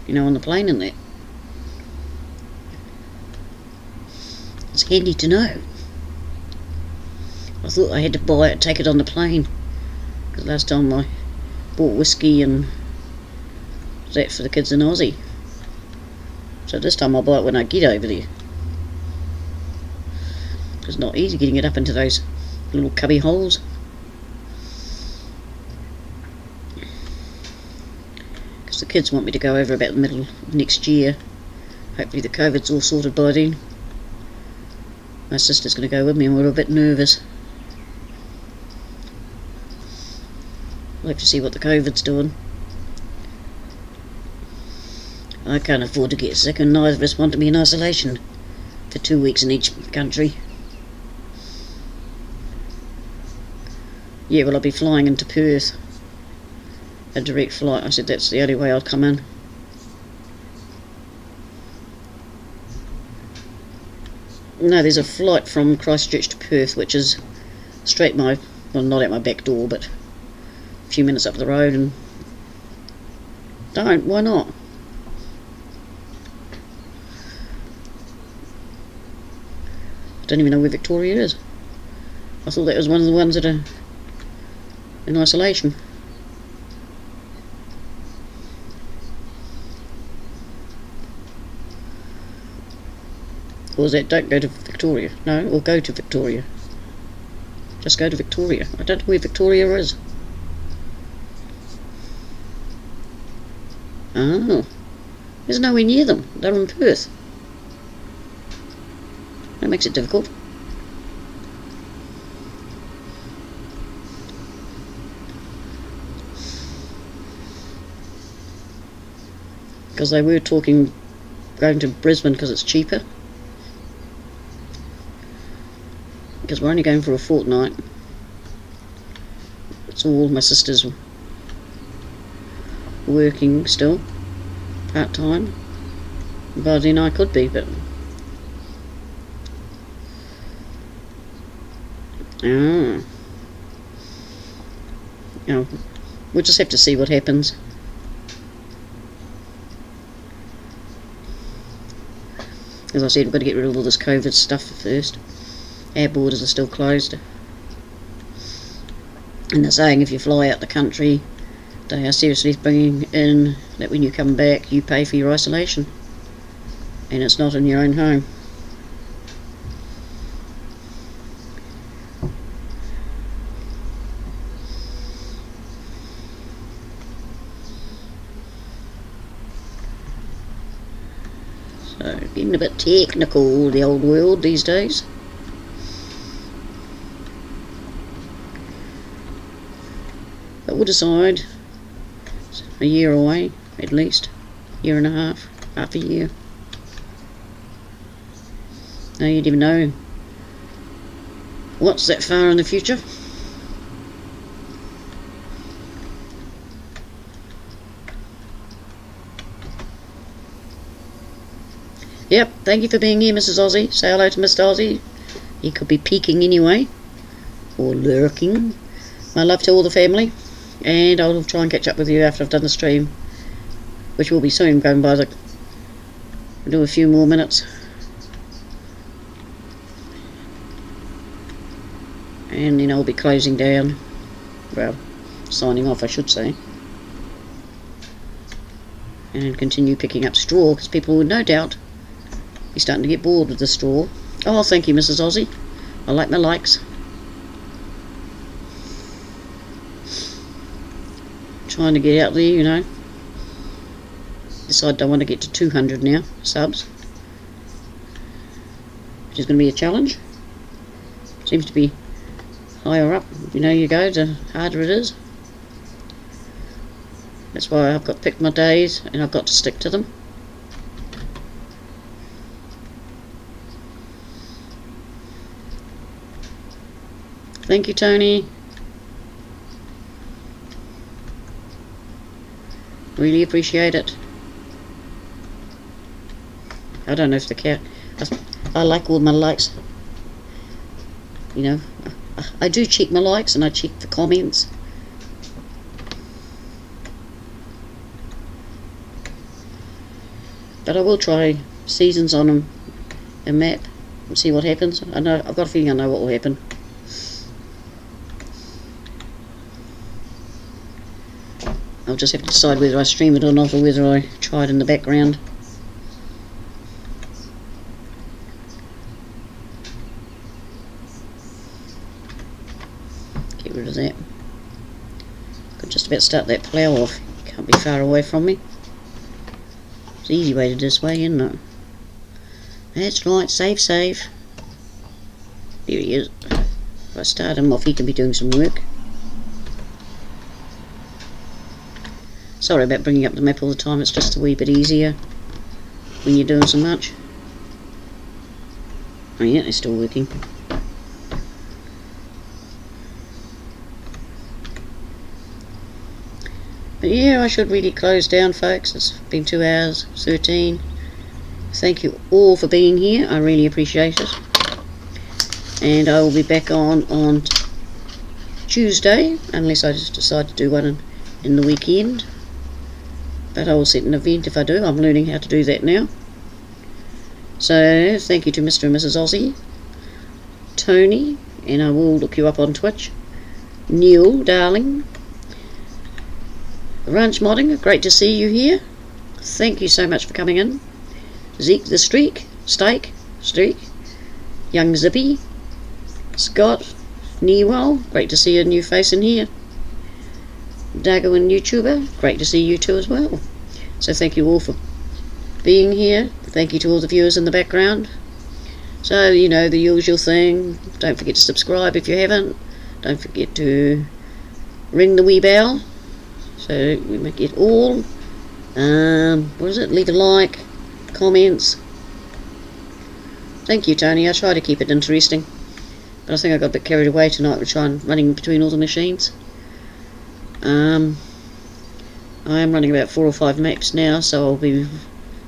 On the plane and that. It's handy to know. I thought I had to buy it, take it on the plane, because last time I bought whiskey and that for the kids in Aussie. So this time I'll buy it when I get over there. It's not easy getting it up into those little cubby holes. Because the kids want me to go over about the middle of next year. Hopefully the COVID's all sorted by then. My sister's going to go with me and we're a bit nervous. We'll have to see what the COVID's doing. I can't afford to get sick and neither of us want to be in isolation for 2 weeks in each country. Yeah, well, I'll be flying into Perth. A direct flight. I said that's the only way I'll come in. No, there's a flight from Christchurch to Perth, which is straight well, not at my back door, but a few minutes up the road, and... Don't, why not? I don't even know where Victoria is. I thought that was one of the ones that are in isolation. Or is that don't go to Victoria? No, or go to Victoria. Just go to Victoria. I don't know where Victoria is. Oh. There's nowhere near them. They're in Perth. That makes it difficult. Because they were talking going to Brisbane because it's cheaper. Because we're only going for a fortnight. It's all my sister's working still, part-time. By then I could be, but... we'll just have to see what happens. As I said, we've got to get rid of all this COVID stuff first. Our borders are still closed. And they're saying if you fly out the country, they are seriously bringing in that when you come back, you pay for your isolation. And it's not in your own home. So, getting a bit technical, the old world these days. But we'll decide. It's a year away, at least. Year and a half. half a year. No, you'd even know what's that far in the future. Yep, thank you for being here, Mrs. Aussie. Say hello to Mr. Aussie. He could be peeking anyway, or lurking. My love to all the family, and I'll try and catch up with you after I've done the stream, which will be soon, going by the... I'll do a few more minutes. And then I'll be closing down. Well, signing off, I should say. And continue picking up straw, because people would no doubt be starting to get bored with the straw. Oh, thank you, Mrs. Aussie. I like my likes. Trying to get out there, you know. Decide I don't want to get to 200 now, subs. Which is going to be a challenge. Seems to be higher up, you know, you go, the harder it is. That's why I've got picked my days, and I've got to stick to them. Thank you, Tony. Really appreciate it. I don't know if the cat... I like all my likes. You know, I do check my likes and I check the comments. But I will try seasons on a map and see what happens. I know, I've got a feeling I know what will happen. I'll just have to decide whether I stream it or not, or whether I try it in the background. Get rid of that. Could just about start that plough off. Can't be far away from me. It's an easy way to do this way, isn't it? That's right, save. There he is. If I start him off, he can be doing some work. Sorry about bringing up the map all the time, it's just a wee bit easier when you're doing so much. Oh yeah, they're still working. But yeah, I should really close down, folks. It's been 2 hours, 13. Thank you all for being here, I really appreciate it. And I will be back on Tuesday, unless I just decide to do one in the weekend. But I will set an event if I do. I'm learning how to do that now. So, thank you to Mr. and Mrs. Aussie, Tony, and I will look you up on Twitch, Neil, darling, Ranch Modding, great to see you here. Thank you so much for coming in. Zeke the Streak, Young Zippy, Scott, Newell, great to see a new face in here. Dago and YouTuber, great to see you too as well. So thank you all for being here. Thank you to all the viewers in the background. So, you know, the usual thing. Don't forget to subscribe if you haven't. Don't forget to ring the wee bell, so we may get all. Leave a like, comments. Thank you, Tony. I try to keep it interesting, but I think I got a bit carried away tonight with running between all the machines. I am running about 4 or 5 maps now, so I'll be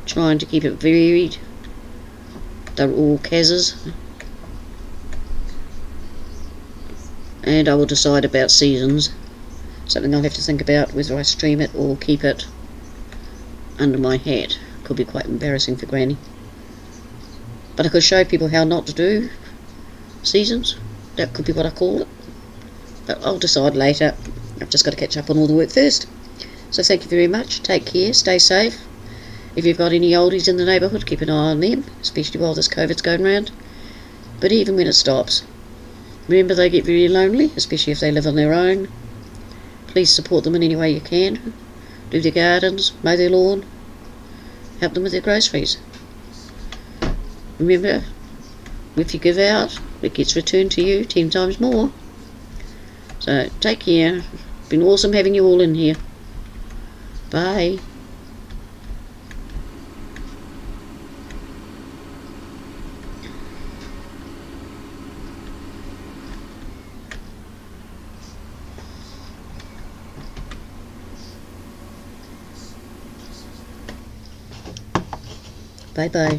trying to keep it varied. They're all Kazas. And I will decide about seasons. Something I'll have to think about, whether I stream it or keep it under my hat. Could be quite embarrassing for Granny. But I could show people how not to do seasons. That could be what I call it. But I'll decide later. I've just got to catch up on all the work first. So thank you very much. Take care. Stay safe. If you've got any oldies in the neighbourhood, keep an eye on them, especially while this COVID's going round. But even when it stops, remember they get very lonely, especially if they live on their own. Please support them in any way you can. Do their gardens, mow their lawn, help them with their groceries. Remember, if you give out, it gets returned to you 10 times more. So take care. It's been awesome having you all in here. Bye. Bye bye.